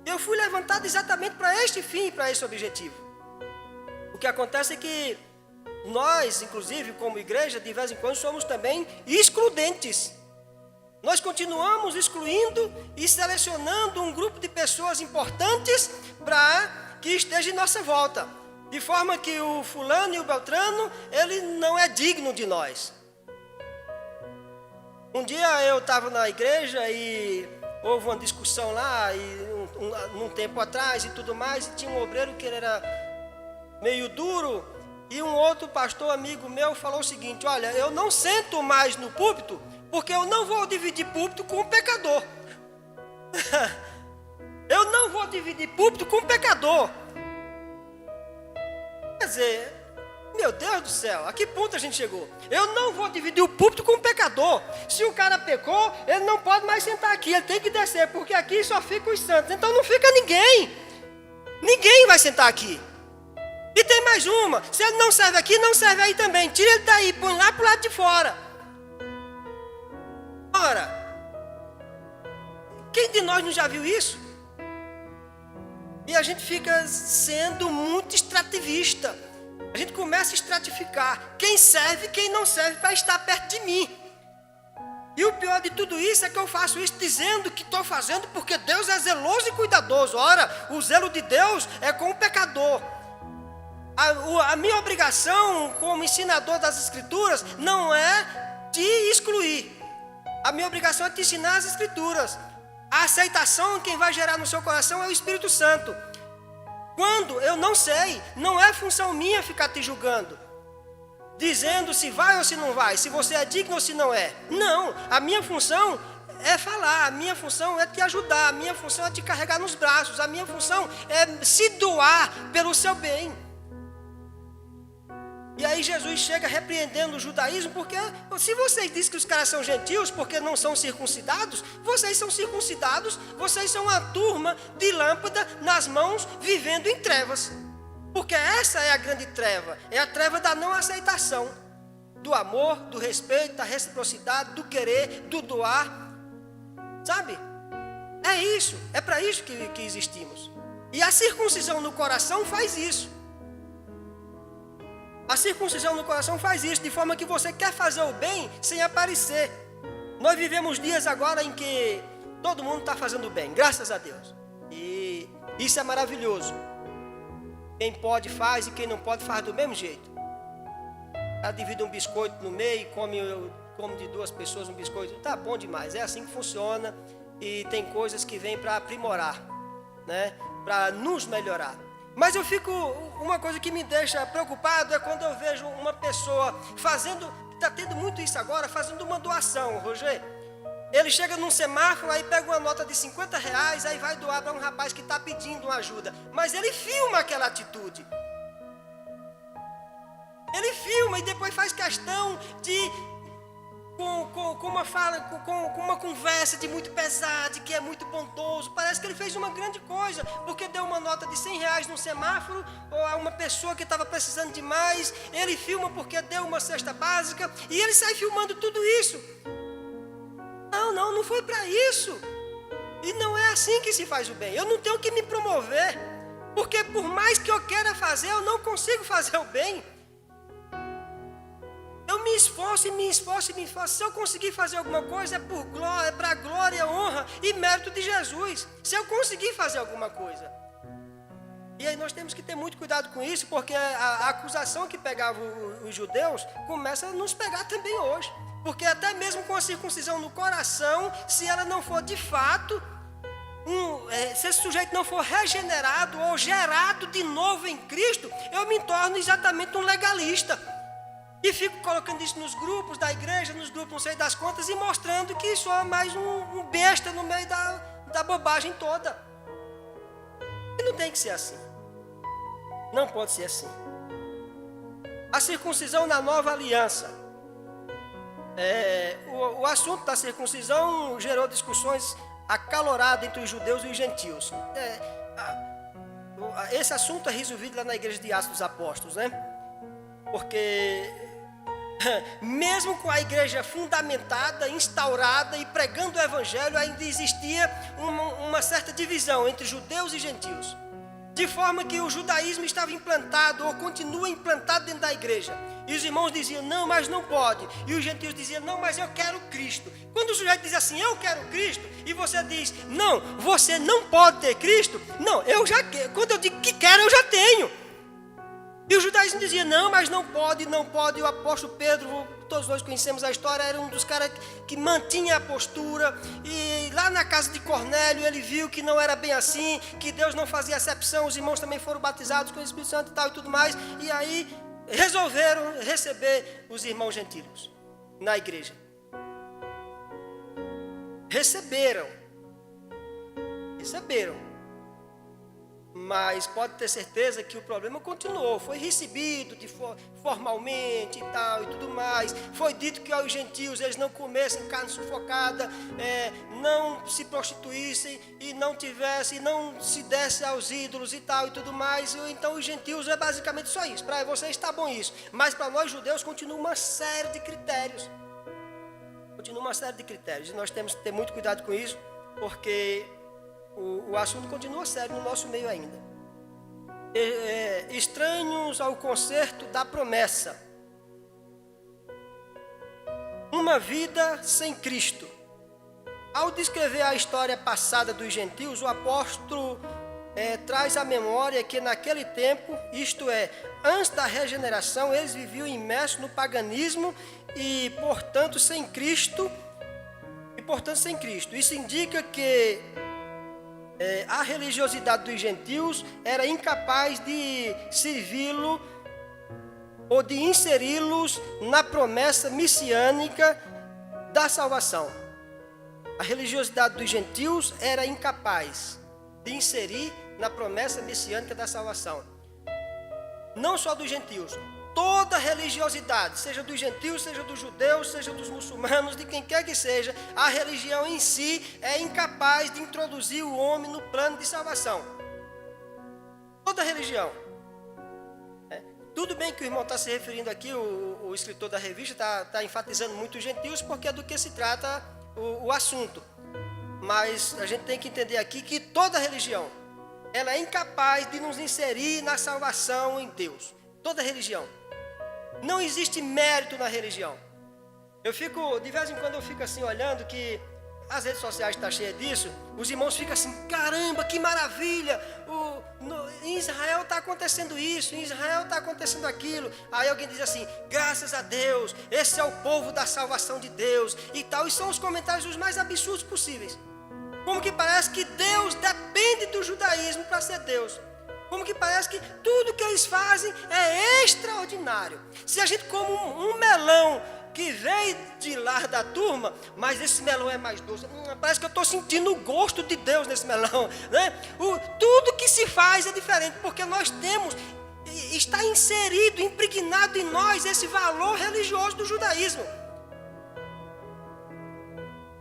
Eu fui levantado exatamente para este fim, para esse objetivo. O que acontece é que nós, inclusive, como igreja, de vez em quando somos também excludentes. Nós continuamos excluindo e selecionando um grupo de pessoas importantes para que esteja em nossa volta. De forma que o fulano e o beltrano, ele não é digno de nós. Um dia eu estava na igreja e houve uma discussão lá, num tempo atrás e tudo mais, e tinha um obreiro que ele era meio duro, e um outro pastor amigo meu falou o seguinte: olha, eu não sento mais no púlpito, porque eu não vou dividir púlpito com um pecador. Eu não vou dividir púlpito com um pecador. Quer dizer, meu Deus do céu, a que ponto a gente chegou? Eu não vou dividir o púlpito com um pecador. Se o cara pecou, ele não pode mais sentar aqui, ele tem que descer, porque aqui só ficam os santos. Então não fica ninguém. Ninguém vai sentar aqui. E tem mais uma: se ele não serve aqui, não serve aí também. Tira ele daí, põe lá para o lado de fora. Ora, quem de nós não já viu isso? E a gente fica sendo muito extrativista. A gente começa a estratificar quem serve e quem não serve para estar perto de mim. E o pior de tudo isso é que eu faço isso dizendo que estou fazendo porque Deus é zeloso e cuidadoso. Ora, o zelo de Deus é com o pecador. A minha obrigação como ensinador das Escrituras não é te excluir. A minha obrigação é te ensinar as Escrituras. A aceitação, quem vai gerar no seu coração é o Espírito Santo. Quando eu não sei, não é função minha ficar te julgando, dizendo se vai ou se não vai, se você é digno ou se não é. Não, a minha função é falar, a minha função é te ajudar, a minha função é te carregar nos braços, a minha função é se doar pelo seu bem. E aí Jesus chega repreendendo o judaísmo, porque se vocês dizem que os caras são gentios porque não são circuncidados, vocês são circuncidados, vocês são uma turma de lâmpada nas mãos vivendo em trevas. Porque essa é a grande treva, é a treva da não aceitação, do amor, do respeito, da reciprocidade, do querer, do doar, sabe? É isso, é para isso que existimos. E a circuncisão no coração faz isso. A circuncisão no coração faz isso, de forma que você quer fazer o bem sem aparecer. Nós vivemos dias agora em que todo mundo está fazendo o bem, graças a Deus. E isso é maravilhoso. Quem pode faz e quem não pode faz do mesmo jeito. Ela divide um biscoito no meio, come de 2 pessoas um biscoito. Tá bom demais, é assim que funciona. E tem coisas que vêm para aprimorar, né? Para nos melhorar. Mas uma coisa que me deixa preocupado é quando eu vejo uma pessoa fazendo, está tendo muito isso agora, fazendo uma doação, Roger. Ele chega num semáforo, aí pega uma nota de R$50, aí vai doar para um rapaz que está pedindo uma ajuda. Mas ele filma aquela atitude. Ele filma e depois faz questão de, com uma conversa de muito pesado, que é muito bondoso. Parece que ele fez uma grande coisa, porque deu uma nota de R$100 num semáforo, ou a uma pessoa que estava precisando de mais. Ele filma porque deu uma cesta básica, e ele sai filmando tudo isso. Não foi para isso. E não é assim que se faz o bem. Eu não tenho que me promover, porque por mais que eu queira fazer, eu não consigo fazer o bem. Eu me esforço. Se eu conseguir fazer alguma coisa, é para a glória, honra e mérito de Jesus. Se eu conseguir fazer alguma coisa. E aí nós temos que ter muito cuidado com isso, porque a acusação que pegava os judeus começa a nos pegar também hoje. Porque até mesmo com a circuncisão no coração, se ela não for de fato, se esse sujeito não for regenerado ou gerado de novo em Cristo, eu me torno exatamente um legalista. E fico colocando isso nos grupos da igreja, nos grupos não sei das contas, e mostrando que sou mais um besta no meio da bobagem toda. E não tem que ser assim. Não pode ser assim. A circuncisão na nova aliança. O assunto da circuncisão gerou discussões acaloradas entre os judeus e os gentios. Esse assunto é resolvido lá na igreja de Atos dos Apóstolos, né? Porque mesmo com a igreja fundamentada, instaurada e pregando o evangelho, ainda existia uma certa divisão entre judeus e gentios. De forma que o judaísmo estava implantado ou continua implantado dentro da igreja. E os irmãos diziam, não, mas não pode. E os gentios diziam, não, mas eu quero Cristo. Quando o sujeito diz assim, eu quero Cristo, e você diz, não, você não pode ter Cristo. Não, eu já quero. Quando eu digo que quero, eu já tenho. E o judaísmo dizia, não, mas não pode. E o apóstolo Pedro, todos nós conhecemos a história, era um dos caras que mantinha a postura. E lá na casa de Cornélio, ele viu que não era bem assim, que Deus não fazia acepção, os irmãos também foram batizados com o Espírito Santo e tal e tudo mais. E aí resolveram receber os irmãos gentios na igreja. Receberam. Mas pode ter certeza que o problema continuou. Foi recebido formalmente e tal e tudo mais. Foi dito que aos gentios eles não comessem carne sufocada, não se prostituíssem e não se desse aos ídolos e tal e tudo mais. Então os gentios é basicamente só isso. Para vocês está bom isso. Mas para nós judeus continua uma série de critérios. E nós temos que ter muito cuidado com isso, porque o assunto continua sério no nosso meio ainda. Estranhos ao concerto da promessa. Uma vida sem Cristo. Ao descrever a história passada dos gentios, o apóstolo traz à memória que naquele tempo, isto é, antes da regeneração, eles viviam imersos no paganismo e, portanto, sem Cristo. importância em Cristo. Isso indica que a religiosidade dos gentios era incapaz de servi-lo ou de inseri-los na promessa messiânica da salvação. A religiosidade dos gentios era incapaz de inserir na promessa messiânica da salvação. Não só dos gentios, toda religiosidade, seja dos gentios, seja dos judeus, seja dos muçulmanos, de quem quer que seja, a religião em si é incapaz de introduzir o homem no plano de salvação. Toda religião. Tudo bem que o irmão está se referindo aqui, o escritor da revista está enfatizando muito os gentios, porque é do que se trata o assunto. Mas a gente tem que entender aqui que toda religião, ela é incapaz de nos inserir na salvação em Deus. Toda religião. Não existe mérito na religião. De vez em quando eu fico assim olhando que as redes sociais estão cheias disso, os irmãos ficam assim, caramba, que maravilha, em Israel está acontecendo isso, em Israel está acontecendo aquilo. Aí alguém diz assim, graças a Deus, esse é o povo da salvação de Deus e tal, e são os comentários os mais absurdos possíveis. Como que parece que Deus depende do judaísmo para ser Deus. Como que parece que tudo que eles fazem é extraordinário. Se a gente come um melão que veio de lá da turma, mas esse melão é mais doce, parece que eu estou sentindo o gosto de Deus nesse melão, né? Tudo que se faz é diferente, porque nós está inserido, impregnado em nós esse valor religioso do judaísmo.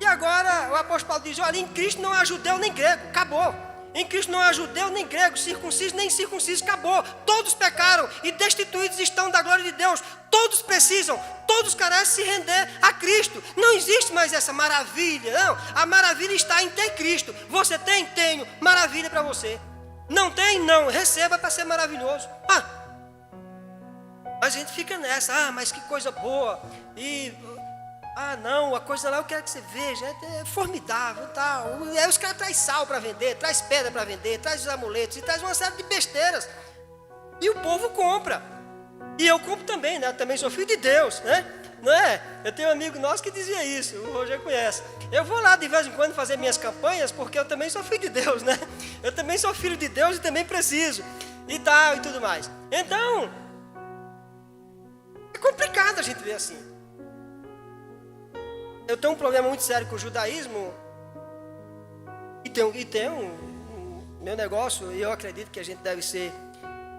E agora o apóstolo Paulo diz, olha, em Cristo não há judeu nem grego, acabou. Em Cristo não há judeu nem grego, circunciso nem incircunciso, acabou. Todos pecaram e destituídos estão da glória de Deus. Todos precisam, todos carecem se render a Cristo. Não existe mais essa maravilha, não. A maravilha está em ter Cristo. Você tem? Tenho. Maravilha para você. Não tem? Não. Receba para ser maravilhoso. Mas a gente fica nessa, mas que coisa boa. Não, a coisa lá eu quero que você veja, é formidável e tal. Aí os caras trazem sal para vender, traz pedra para vender, traz os amuletos e traz uma série de besteiras. E o povo compra. E eu compro também, né? Eu também sou filho de Deus, né? Não é? Eu tenho um amigo nosso que dizia isso, o Roger conhece. Eu vou lá de vez em quando fazer minhas campanhas, porque eu também sou filho de Deus, né? Eu também sou filho de Deus e também preciso. E tal, e tudo mais. Então, é complicado a gente ver assim. Eu tenho um problema muito sério com o judaísmo e tem meu negócio, e eu acredito que a gente deve ser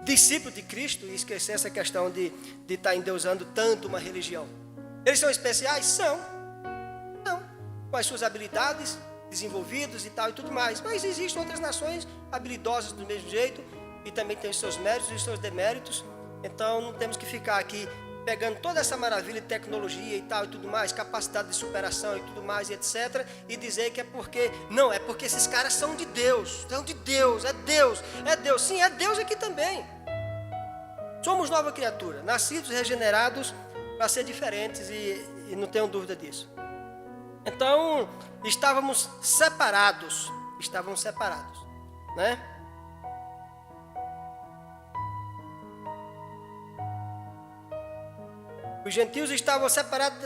discípulo de Cristo e esquecer essa questão de estar endeusando tanto uma religião. Eles são especiais? São. Com as suas habilidades desenvolvidas e tal e tudo mais. Mas existem outras nações habilidosas do mesmo jeito e também têm os seus méritos e os seus deméritos. Então não temos que ficar aqui pegando toda essa maravilha de tecnologia e tal e tudo mais, capacidade de superação e tudo mais e etc, e dizer que é porque, não, é porque esses caras são de Deus, é Deus, sim, é Deus aqui também. Somos nova criatura, nascidos, regenerados para ser diferentes e não tenho dúvida disso. Então, estávamos separados, né? Os gentios estavam separados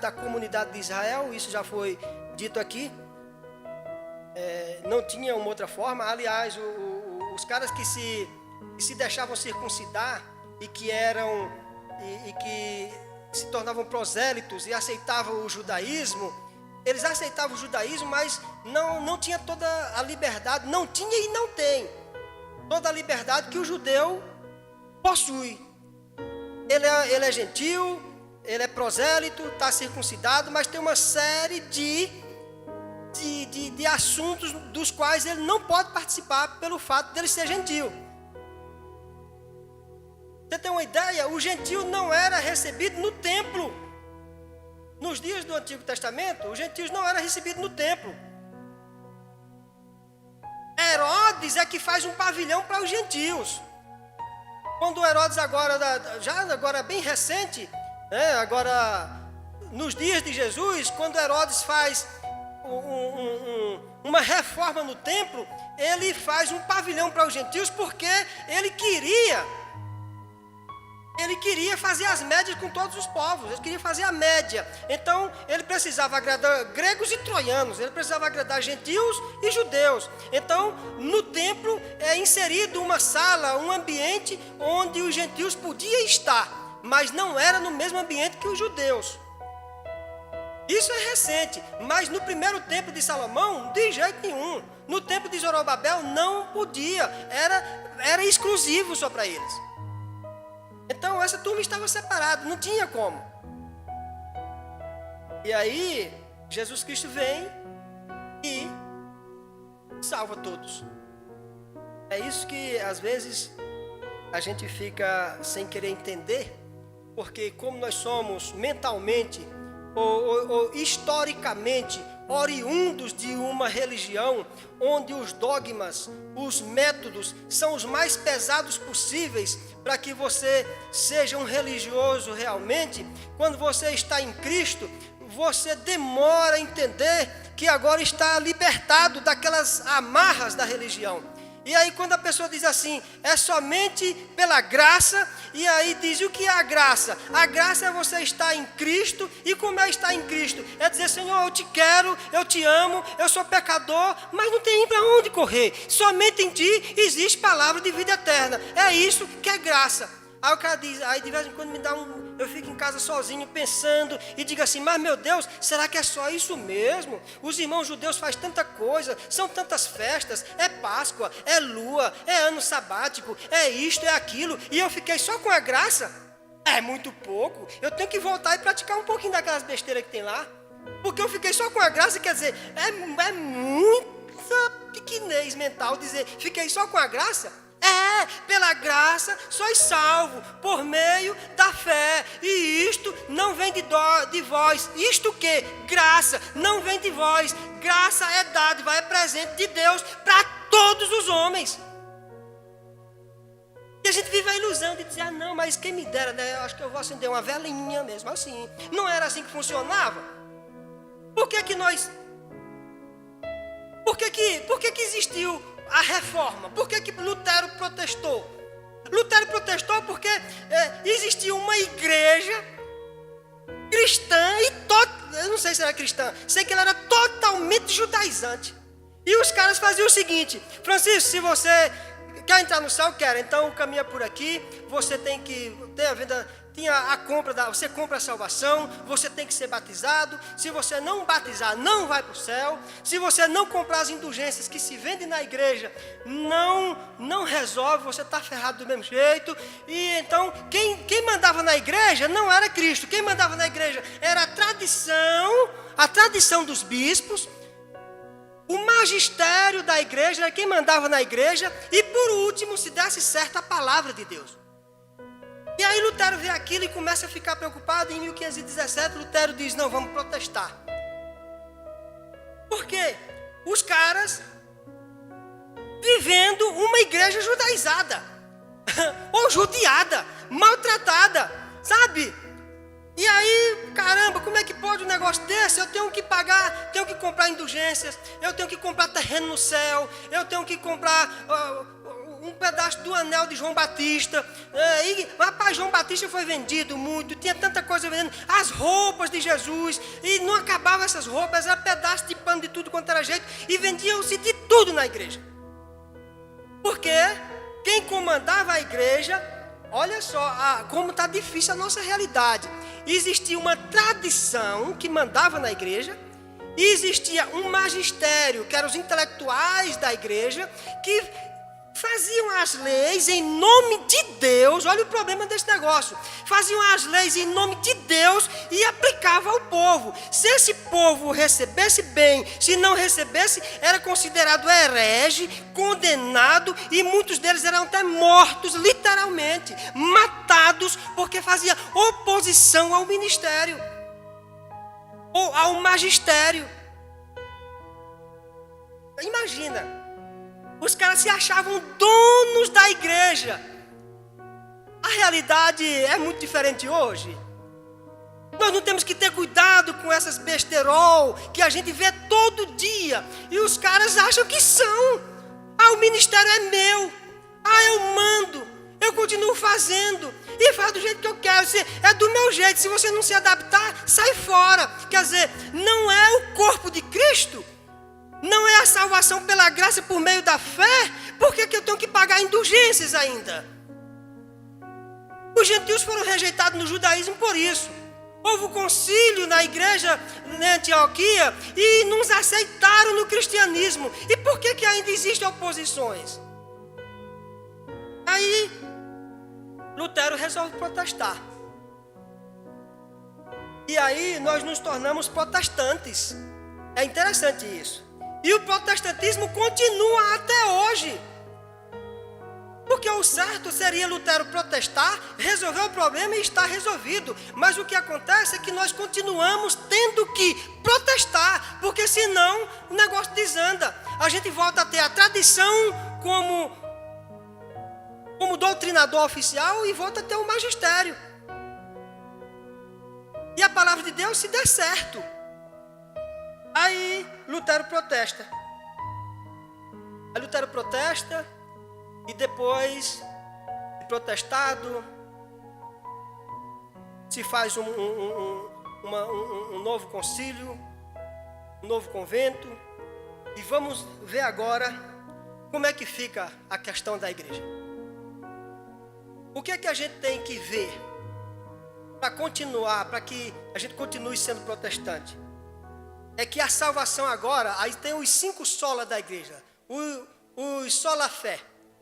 da comunidade de Israel, isso já foi dito aqui. Não tinha uma outra forma. Aliás, os caras que se deixavam circuncidar e que se tornavam prosélitos e aceitavam o judaísmo, eles aceitavam o judaísmo, mas não tinha toda a liberdade, não tinha e não tem toda a liberdade que o judeu possui. Ele é gentil, ele é prosélito, está circuncidado, mas tem uma série de assuntos dos quais ele não pode participar pelo fato de ele ser gentil. Você tem uma ideia? O gentil não era recebido no templo. Nos dias do Antigo Testamento, os gentios não eram recebidos no templo. Herodes é que faz um pavilhão para os gentios. Quando Herodes agora bem recente, né, agora nos dias de Jesus, quando Herodes faz uma reforma no templo, ele faz um pavilhão para os gentios porque ele queria Ele queria fazer as médias com todos os povos, ele queria fazer a média. Então, ele precisava agradar gregos e troianos, ele precisava agradar gentios e judeus. Então, no templo é inserido uma sala, um ambiente onde os gentios podiam estar, mas não era no mesmo ambiente que os judeus. Isso é recente, mas no primeiro templo de Salomão, de jeito nenhum. No templo de Zorobabel não podia, era exclusivo só para eles. Então essa turma estava separada, não tinha como. E aí Jesus Cristo vem e salva todos. É isso que às vezes a gente fica sem querer entender, porque como nós somos mentalmente ou historicamente oriundos de uma religião onde os dogmas, os métodos são os mais pesados possíveis para que você seja um religioso realmente, quando você está em Cristo, você demora a entender que agora está libertado daquelas amarras da religião. E aí quando a pessoa diz assim, é somente pela graça, e aí diz, o que é a graça? A graça é você estar em Cristo, e como é estar em Cristo? É dizer, Senhor, eu te quero, eu te amo, eu sou pecador, mas não tem para onde correr. Somente em ti existe palavra de vida eterna. É isso que é graça. Aí o cara diz, aí de vez em quando eu fico em casa sozinho pensando e digo assim, mas meu Deus, será que é só isso mesmo? Os irmãos judeus fazem tanta coisa, são tantas festas, é Páscoa, é lua, é ano sabático, é isto, é aquilo, e eu fiquei só com a graça? É muito pouco, eu tenho que voltar e praticar um pouquinho daquelas besteiras que tem lá, porque eu fiquei só com a graça, quer dizer, é muita pequenez mental dizer, fiquei só com a graça. Pela graça sois salvo, por meio da fé, e isto não vem de vós, isto que? Graça, não vem de vós, graça é dádiva, é presente de Deus para todos os homens. E a gente vive a ilusão de dizer, não, mas quem me dera, né? Eu acho que eu vou acender uma velinha mesmo assim. Não era assim que funcionava? Por que existiu a reforma? Por que Lutero protestou? Lutero protestou porque existia uma igreja cristã eu não sei se era cristã, sei que ela era totalmente judaizante. E os caras faziam o seguinte, Francisco, se você quer entrar no céu, quer, então caminha por aqui, você tem que ter a vida, você compra a salvação, você tem que ser batizado, se você não batizar, não vai para o céu, se você não comprar as indulgências que se vendem na igreja, não resolve, você está ferrado do mesmo jeito. E então, quem mandava na igreja não era Cristo, quem mandava na igreja era a tradição dos bispos, o magistério da igreja era quem mandava na igreja, e por último, se desse certo, a palavra de Deus. E aí Lutero vê aquilo e começa a ficar preocupado. Em 1517, Lutero diz, não, vamos protestar. Por quê? Os caras vivendo uma igreja judaizada, ou judiada, maltratada, sabe? E aí, caramba, como é que pode um negócio desse? Eu tenho que pagar, tenho que comprar indulgências, eu tenho que comprar terreno no céu, eu tenho que comprar um pedaço do anel de João Batista. Rapaz, João Batista foi vendido muito, tinha tanta coisa vendendo, as roupas de Jesus, e não acabavam essas roupas, era pedaço de pano de tudo quanto era jeito, e vendiam-se de tudo na igreja. Porque quem comandava a igreja, olha só como está difícil a nossa realidade. Existia uma tradição que mandava na igreja, e existia um magistério, que eram os intelectuais da igreja, que faziam as leis em nome de Deus. Olha o problema desse negócio. Faziam as leis em nome de Deus e aplicavam ao povo. Se esse povo recebesse bem, se não recebesse, era considerado herege, condenado, e muitos deles eram até mortos, literalmente, matados, porque fazia oposição ao ministério, ou ao magistério. Imagina. Os caras se achavam donos da igreja. A realidade é muito diferente hoje. Nós não temos que ter cuidado com essas besterol que a gente vê todo dia. E os caras acham que são. O ministério é meu. Eu mando. Eu continuo fazendo. e faz do jeito que eu quero. É do meu jeito. Se você não se adaptar, sai fora. Quer dizer, não é o corpo de Cristo, não é a salvação pela graça por meio da fé. Por que eu tenho que pagar indulgências ainda? Os gentios foram rejeitados no judaísmo por isso. Houve um concílio na igreja de Antioquia e nos aceitaram no cristianismo. E por que ainda existem oposições? Aí, Lutero resolve protestar. E aí, nós nos tornamos protestantes. É interessante isso. E o protestantismo continua até hoje. Porque o certo seria Lutero protestar, resolver o problema e está resolvido. Mas o que acontece é que nós continuamos tendo que protestar, porque senão o negócio desanda. A gente volta a ter a tradição como doutrinador oficial e volta a ter o magistério. E a palavra de Deus se der certo. Aí Lutero protesta. Aí Lutero protesta. E depois de protestado, se faz um novo concílio, um novo convento. E vamos ver agora como é que fica a questão da igreja. O que é que a gente tem que ver para continuar, para que a gente continue sendo protestante? É que a salvação agora, aí tem os 5 sola da igreja. Os sola fé.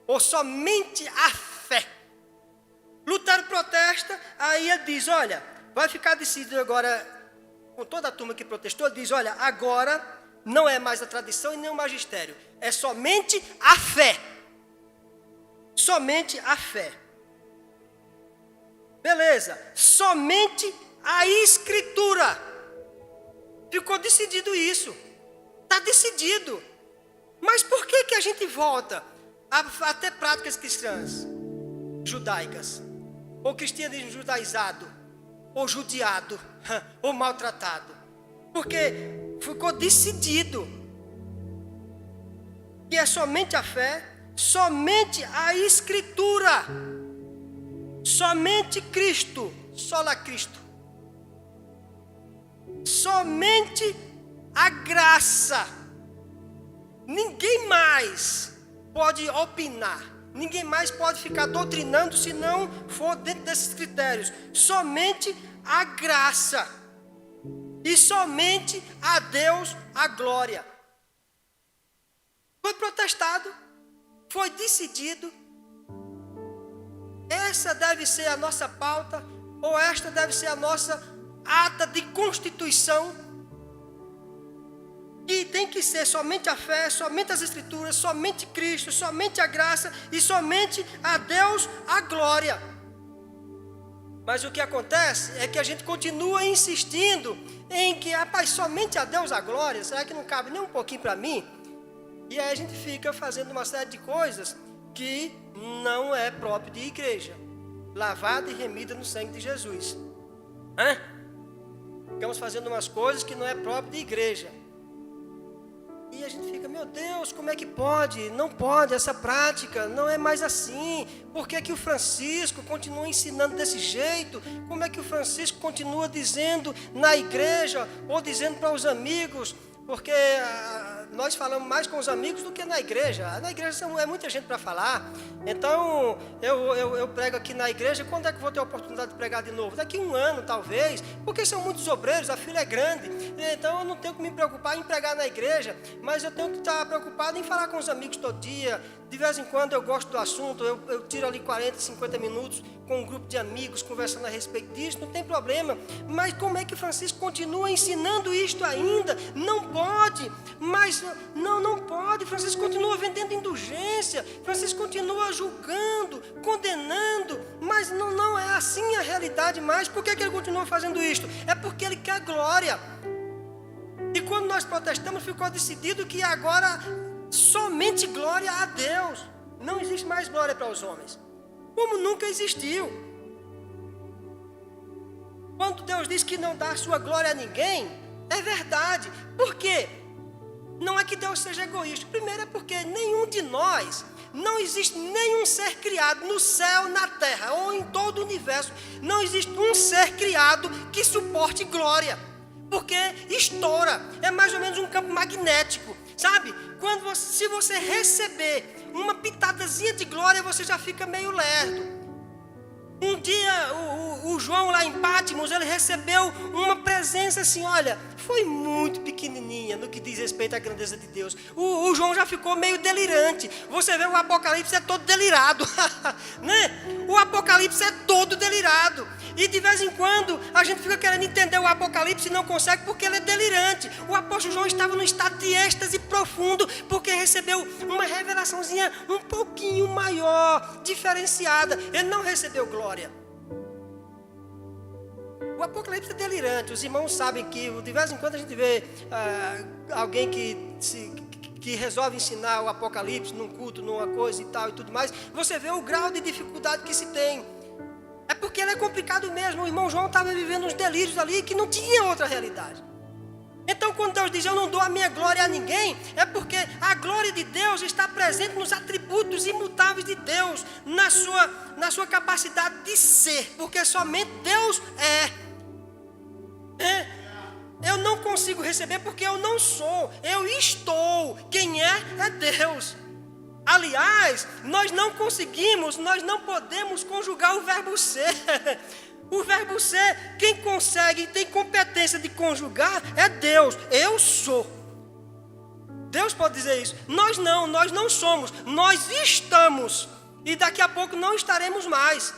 Ou somente a fé. Lutero protesta, aí ele diz, olha, vai ficar decidido agora, com toda a turma que protestou, ele diz, olha, agora não é mais a tradição e nem o magistério, é somente a fé. Somente a fé. Beleza, somente a escritura. Ficou decidido isso. Está decidido. Mas por que a gente volta a ter práticas cristãs judaicas, ou cristianismo judaizado, ou judiado, ou maltratado? Porque ficou decidido que é somente a fé, somente a escritura, somente Cristo, sola Cristo, somente a graça. Ninguém mais pode opinar, ninguém mais pode ficar doutrinando se não for dentro desses critérios. Somente a graça e somente a Deus a glória. Foi protestado, foi decidido. Essa deve ser a nossa pauta, ou esta deve ser a nossa ata de constituição. E tem que ser somente a fé, somente as escrituras, somente Cristo, somente a graça e somente a Deus a glória. Mas o que acontece é que a gente continua insistindo em que, rapaz, somente a Deus a glória, será que não cabe nem um pouquinho para mim? E aí a gente fica fazendo uma série de coisas que não é próprio de igreja, lavada e remida no sangue de Jesus. Ficamos fazendo umas coisas que não é próprio de igreja. E a gente fica, meu Deus, como é que pode? Não pode, essa prática não é mais assim. Por que o Francisco continua ensinando desse jeito? Como é que o Francisco continua dizendo na igreja ou dizendo para os amigos? Porque nós falamos mais com os amigos do que na igreja. Na igreja é muita gente para falar. Então, eu prego aqui na igreja. Quando é que vou ter a oportunidade de pregar de novo? Daqui 1 ano, talvez. Porque são muitos obreiros, a fila é grande. Então, eu não tenho que me preocupar em pregar na igreja. Mas eu tenho que estar preocupado em falar com os amigos todo dia. De vez em quando eu gosto do assunto. Eu tiro ali 40, 50 minutos com um grupo de amigos, conversando a respeito disso. Não tem problema. Mas como é que Francisco continua ensinando isto ainda? Não pode. Mas não pode. Francisco continua vendendo indulgência. Francisco continua julgando, condenando. Mas não é assim a realidade mais. Por que ele continua fazendo isto? É porque ele quer glória. E quando nós protestamos, ficou decidido que agora somente glória a Deus. Não existe mais glória para os homens, como nunca existiu. Quando Deus diz que não dá a sua glória a ninguém, é verdade. Por quê? Não é que Deus seja egoísta. Primeiro é porque nenhum de nós não existe nenhum ser criado no céu, na terra ou em todo o universo. Não existe um ser criado que suporte glória. Porque estoura. É mais ou menos um campo magnético. Sabe? Se você receber uma pitadazinha de glória, você já fica meio lerdo. Um dia o João lá em Patmos, ele recebeu uma presença assim, olha, foi muito pequenininha no que diz respeito à grandeza de Deus. O João já ficou meio delirante. Você vê o Apocalipse é todo delirado, né? O Apocalipse é todo delirado. E de vez em quando a gente fica querendo entender o Apocalipse e não consegue porque ele é delirante. O apóstolo João estava num estado de êxtase profundo porque recebeu uma revelaçãozinha um pouquinho maior, diferenciada. Ele não recebeu glória. O Apocalipse é delirante. Os irmãos sabem que de vez em quando a gente vê alguém que resolve ensinar o Apocalipse num culto, numa coisa e tal e tudo mais. Você vê o grau de dificuldade que se tem. É porque ele é complicado mesmo. O irmão João estava vivendo uns delírios ali que não tinha outra realidade. Então quando Deus diz, eu não dou a minha glória a ninguém, é porque a glória de Deus está presente nos atributos imutáveis de Deus, na sua capacidade de ser, porque somente Deus é. Eu não consigo receber porque eu não sou, eu estou. Quem é Deus. Aliás, nós não podemos conjugar o verbo ser. O verbo ser, quem consegue e tem competência de conjugar é Deus. Eu sou. Deus pode dizer isso. Nós não somos. Nós estamos. E daqui a pouco não estaremos mais.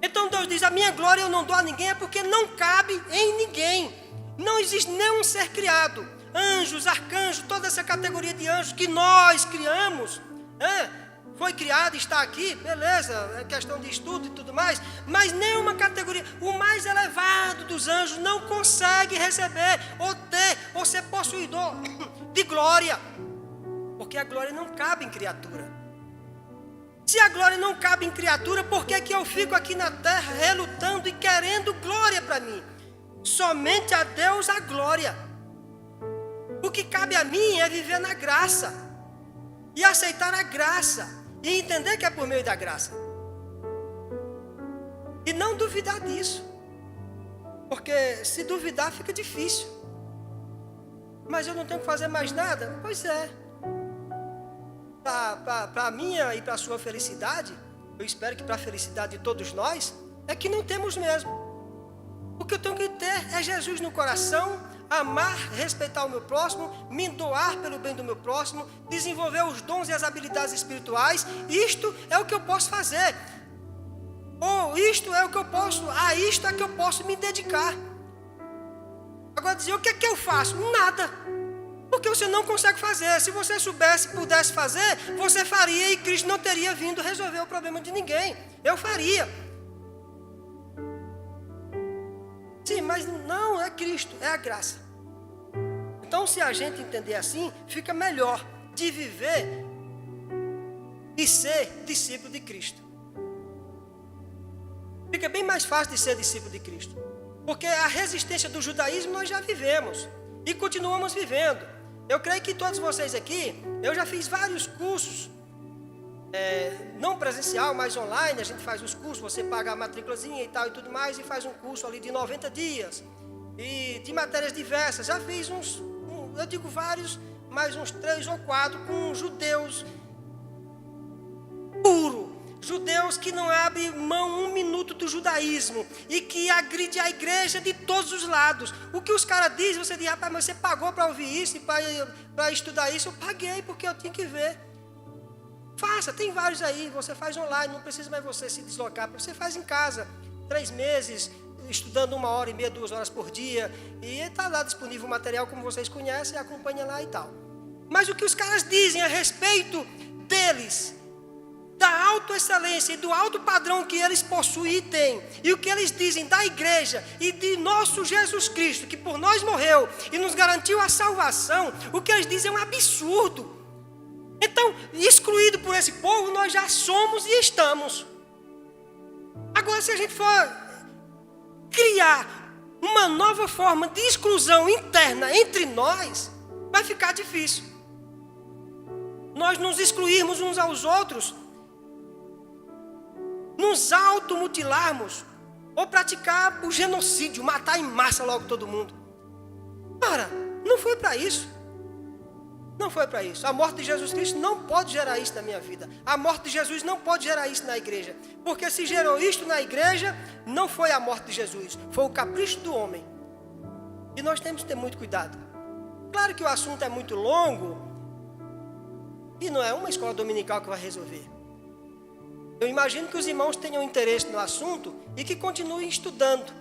Então Deus diz, a minha glória eu não dou a ninguém, é porque não cabe em ninguém. Não existe nenhum ser criado. Anjos, arcanjos, toda essa categoria de anjos que nós criamos, foi criado, está aqui, beleza, é questão de estudo e tudo mais, mas nenhuma categoria, o mais elevado dos anjos não consegue receber, ou ter, ou ser possuidor de glória, porque a glória não cabe em criatura. Se a glória não cabe em criatura, por que que eu fico aqui na terra relutando e querendo glória para mim? Somente a Deus a glória. O que cabe a mim é viver na graça e aceitar a graça e entender que é por meio da graça e não duvidar disso, porque se duvidar fica difícil. Mas eu não tenho que fazer mais nada? Pois é. Para a minha e para a sua felicidade, eu espero que para a felicidade de todos nós, é que não temos mesmo. O que eu tenho que ter é Jesus no coração, amar, respeitar o meu próximo, me doar pelo bem do meu próximo, desenvolver os dons e as habilidades espirituais. Isto é o que eu posso fazer. Ou isto é o que eu posso, isto é que eu posso me dedicar. Agora dizer, o que é que eu faço? Nada. Porque você não consegue fazer. Se você soubesse, pudesse fazer, você faria e Cristo não teria vindo resolver o problema de ninguém. Eu faria. Sim, mas não é Cristo, é a graça. Então, se a gente entender assim, fica melhor de viver e ser discípulo de Cristo. Fica bem mais fácil de ser discípulo de Cristo. Porque a resistência do judaísmo nós já vivemos e continuamos vivendo. Eu creio que todos vocês aqui, eu já fiz vários cursos, não presencial, mas online. A gente faz os cursos, você paga a matrículazinha e tal e tudo mais, e faz um curso ali de 90 dias, e de matérias diversas. Já fiz eu digo vários, mais uns 3 ou 4 com judeus puro, judeus que não abrem mão um minuto do judaísmo e que agride a igreja de todos os lados. O que os caras dizem, você diz, rapaz, mas você pagou para ouvir isso e para estudar isso? Eu paguei porque eu tinha que ver. Faça, tem vários aí, você faz online, não precisa mais você se deslocar, você faz em casa, 3 meses, estudando 1h30, 2 horas por dia, e está lá disponível o material, como vocês conhecem, acompanha lá e tal. Mas o que os caras dizem a respeito deles, da autoexcelência e do alto padrão que eles possuem e têm, e o que eles dizem da igreja e de nosso Jesus Cristo, que por nós morreu e nos garantiu a salvação, o que eles dizem é um absurdo. Então, excluído por esse povo, nós já somos e estamos. Agora, se a gente for criar uma nova forma de exclusão interna entre nós, vai ficar difícil. nós nos excluirmos uns aos outros, nos automutilarmos, ou praticar o genocídio, matar em massa logo todo mundo. Ora, não foi para isso. Não foi para isso. A morte de Jesus Cristo não pode gerar isso na minha vida. A morte de Jesus não pode gerar isso na igreja. Porque se gerou isto na igreja, não foi a morte de Jesus, foi o capricho do homem. E nós temos que ter muito cuidado. Claro que o assunto é muito longo, e não é uma escola dominical que vai resolver. Eu imagino que os irmãos tenham interesse no assunto e que continuem estudando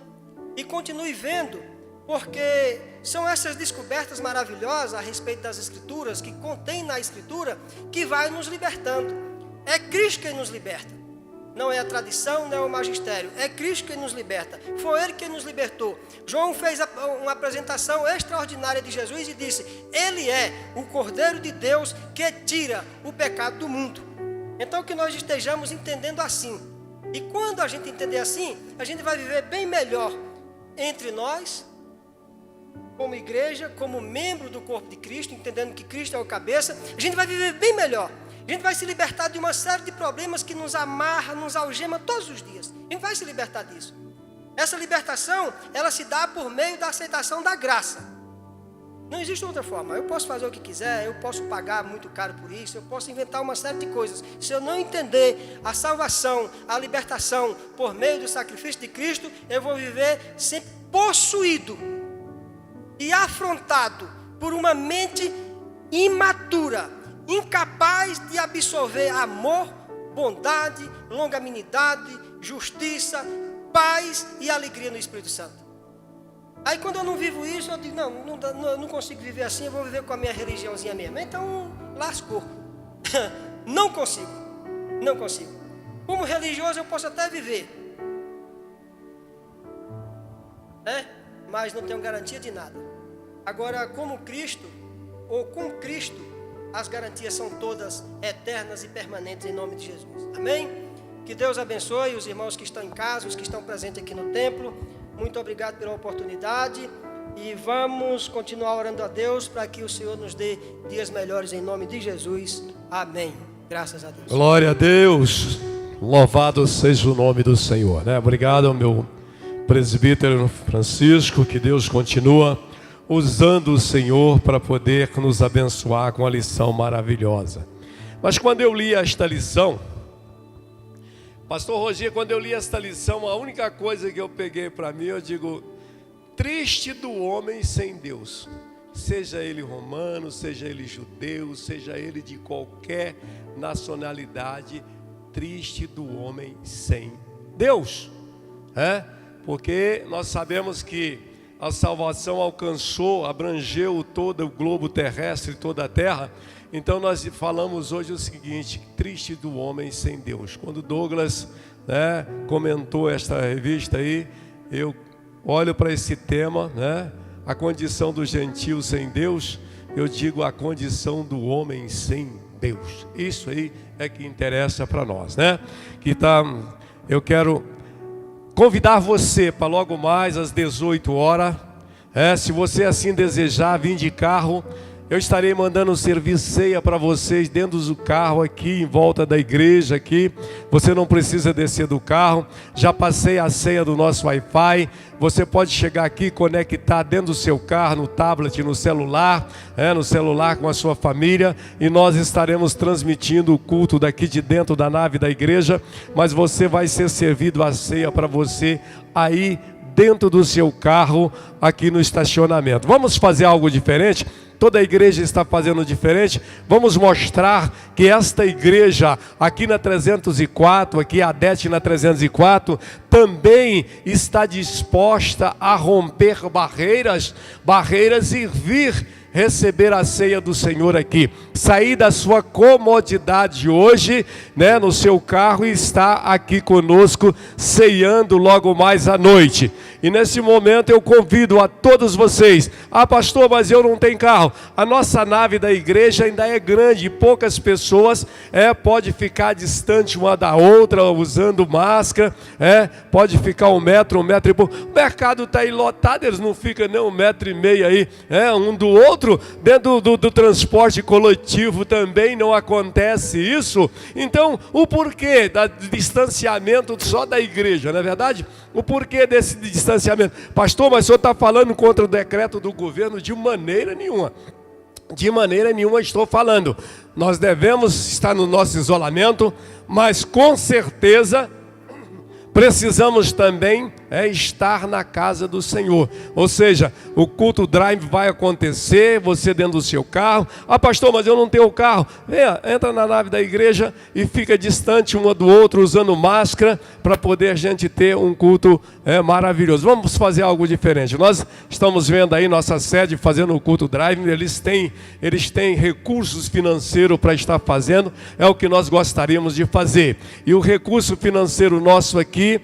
e continuem vendo, porque são essas descobertas maravilhosas a respeito das Escrituras, que contém na Escritura, que vai nos libertando. É Cristo quem nos liberta. Não é a tradição, não é o magistério. É Cristo quem nos liberta. Foi Ele quem nos libertou. João fez uma apresentação extraordinária de Jesus e disse: Ele é o Cordeiro de Deus que tira o pecado do mundo. Então que nós estejamos entendendo assim. E quando a gente entender assim, a gente vai viver bem melhor entre nós, como igreja, como membro do corpo de Cristo, entendendo que Cristo é o cabeça. A gente vai viver bem melhor. A gente vai se libertar de uma série de problemas que nos amarra, nos algema todos os dias. A gente vai se libertar disso. Essa libertação, ela se dá por meio da aceitação da graça. Não existe outra forma. Eu posso fazer o que quiser, eu posso pagar muito caro por isso, eu posso inventar uma série de coisas. Se eu não entender a salvação, a libertação por meio do sacrifício de Cristo, eu vou viver sempre possuído e afrontado por uma mente imatura, incapaz de absorver amor, bondade, longanimidade, justiça, paz e alegria no Espírito Santo. Aí quando eu não vivo isso, eu digo, não consigo viver assim, eu vou viver com a minha religiãozinha mesmo. Então, lascou. Não consigo. Como religioso eu posso até viver, mas não tenho garantia de nada. Agora, como Cristo, ou com Cristo, as garantias são todas eternas e permanentes em nome de Jesus. Amém? Que Deus abençoe os irmãos que estão em casa, os que estão presentes aqui no templo. Muito obrigado pela oportunidade e vamos continuar orando a Deus para que o Senhor nos dê dias melhores em nome de Jesus. Amém. Graças a Deus. Glória a Deus. Louvado seja o nome do Senhor, né? Obrigado ao meu presbítero Francisco, que Deus continua usando o Senhor para poder nos abençoar com a lição maravilhosa. Mas quando eu li esta lição, Pastor Roger, quando eu li esta lição, a única coisa que eu peguei para mim, eu digo, triste do homem sem Deus. Seja ele romano, seja ele judeu, seja ele de qualquer nacionalidade, triste do homem sem Deus. Porque nós sabemos que a salvação alcançou, abrangeu todo o globo terrestre, toda a terra. Então nós falamos hoje o seguinte, triste do homem sem Deus. Quando Douglas comentou esta revista aí, eu olho para esse tema, a condição do gentio sem Deus, eu digo a condição do homem sem Deus. Isso aí é que interessa para nós, eu quero convidar você para logo mais às 18 horas, se você assim desejar, vir de carro. Eu estarei mandando servir ceia para vocês dentro do carro aqui, em volta da igreja aqui. Você não precisa descer do carro. Já passei a senha do nosso Wi-Fi. Você pode chegar aqui, conectar dentro do seu carro, no tablet, no celular com a sua família. E nós estaremos transmitindo o culto daqui de dentro da nave da igreja. Mas você vai ser servido a ceia para você aí dentro do seu carro, aqui no estacionamento. Vamos fazer algo diferente? Toda a igreja está fazendo diferente. Vamos mostrar que esta igreja aqui na 304, aqui a ADET na 304, também está disposta a romper barreiras e vir receber a ceia do Senhor aqui. Sair da sua comodidade hoje, no seu carro e estar aqui conosco, ceando logo mais à noite. E nesse momento eu convido a todos vocês. Ah, pastor, mas eu não tenho carro. A nossa nave da igreja ainda é grande, e poucas pessoas pode ficar distante uma da outra, usando máscara, pode ficar 1 metro e pouco. O mercado está aí lotado, eles não ficam nem 1,5 metro aí, um do outro. Dentro do transporte coletivo também não acontece isso. Então, o porquê do distanciamento só da igreja, não é verdade? O porquê desse distanciamento? Pastor, mas o senhor está falando contra o decreto do governo? De maneira nenhuma. De maneira nenhuma estou falando. Nós devemos estar no nosso isolamento, mas com certeza precisamos também estar na casa do Senhor. Ou seja, o culto drive vai acontecer, você dentro do seu carro. Ah, pastor, mas eu não tenho carro. Venha, entra na nave da igreja e fica distante um do outro, usando máscara, para poder a gente ter um culto maravilhoso. Vamos fazer algo diferente. Nós estamos vendo aí nossa sede fazendo o culto drive. Eles têm recursos financeiros para estar fazendo. É o que nós gostaríamos de fazer. E o recurso financeiro nosso aqui,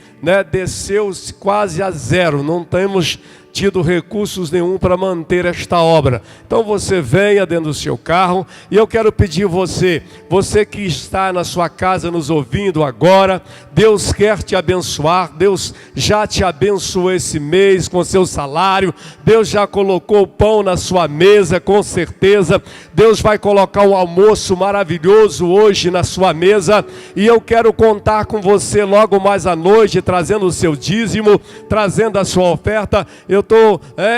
desceu quase a zero. Não temos tido recursos nenhum para manter esta obra. Então você venha dentro do seu carro, e eu quero pedir você que está na sua casa nos ouvindo agora, Deus quer te abençoar. Deus já te abençoou esse mês com seu salário, Deus já colocou o pão na sua mesa, com certeza. Deus vai colocar um almoço maravilhoso hoje na sua mesa, e eu quero contar com você logo mais à noite, trazendo o seu dízimo, trazendo a sua oferta.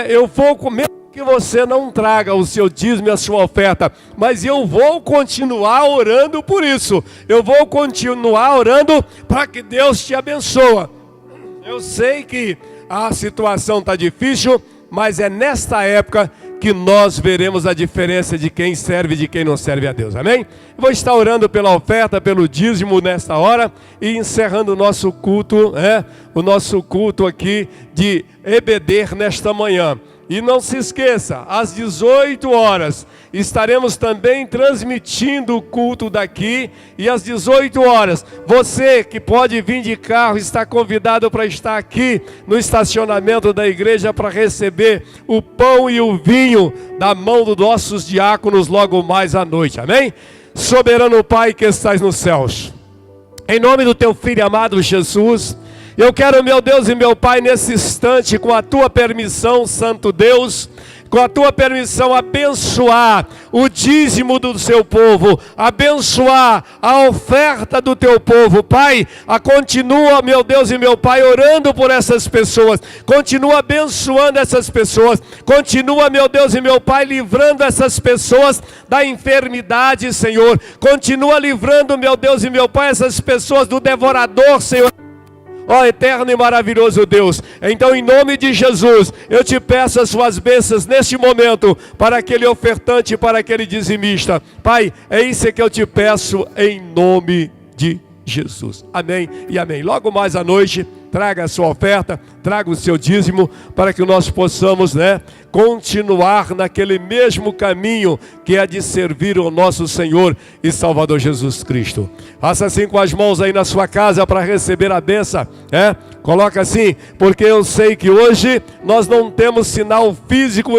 Eu vou comer, que você não traga o seu dízimo e a sua oferta, mas eu vou continuar orando por isso. Eu vou continuar orando para que Deus te abençoe. Eu sei que a situação está difícil, mas é nesta época que nós veremos a diferença de quem serve e de quem não serve a Deus, amém? Vou estar orando pela oferta, pelo dízimo nesta hora, e encerrando o nosso culto, o nosso culto aqui de EBD nesta manhã. E não se esqueça, às 18 horas, estaremos também transmitindo o culto daqui. E às 18 horas, você que pode vir de carro, está convidado para estar aqui no estacionamento da igreja para receber o pão e o vinho da mão dos nossos diáconos logo mais à noite, amém? Soberano Pai que estás nos céus, em nome do teu Filho amado Jesus, eu quero, meu Deus e meu Pai, nesse instante, com a tua permissão, Santo Deus, com a tua permissão, abençoar o dízimo do seu povo, abençoar a oferta do teu povo. Pai, continua, meu Deus e meu Pai, orando por essas pessoas, continua abençoando essas pessoas, continua, meu Deus e meu Pai, livrando essas pessoas da enfermidade, Senhor, continua livrando, meu Deus e meu Pai, essas pessoas do devorador, Senhor. Ó eterno e maravilhoso Deus, então em nome de Jesus, eu te peço as suas bênçãos neste momento, para aquele ofertante, para aquele dizimista. Pai, é isso que eu te peço em nome de Jesus, amém e amém. Logo mais à noite, traga a sua oferta, traga o seu dízimo, para que nós possamos, continuar naquele mesmo caminho que é de servir o nosso Senhor e Salvador Jesus Cristo. Faça assim com as mãos aí na sua casa para receber a bênção, coloca assim, porque eu sei que hoje nós não temos sinal físico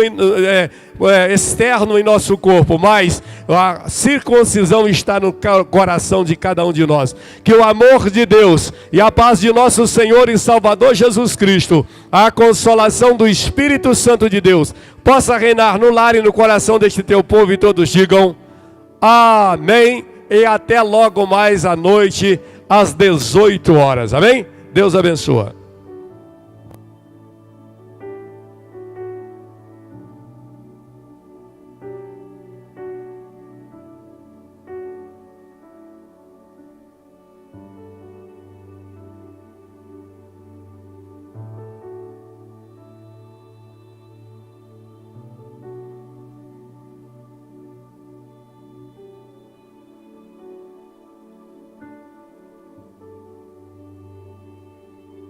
externo em nosso corpo, mas a circuncisão está no coração de cada um de nós. Que o amor de Deus e a paz de nosso Senhor e Salvador Jesus Cristo, a consolação do Espírito Santo de Deus, possa reinar no lar e no coração deste teu povo, e todos digam amém, e até logo mais à noite às 18 horas, amém? Deus abençoa.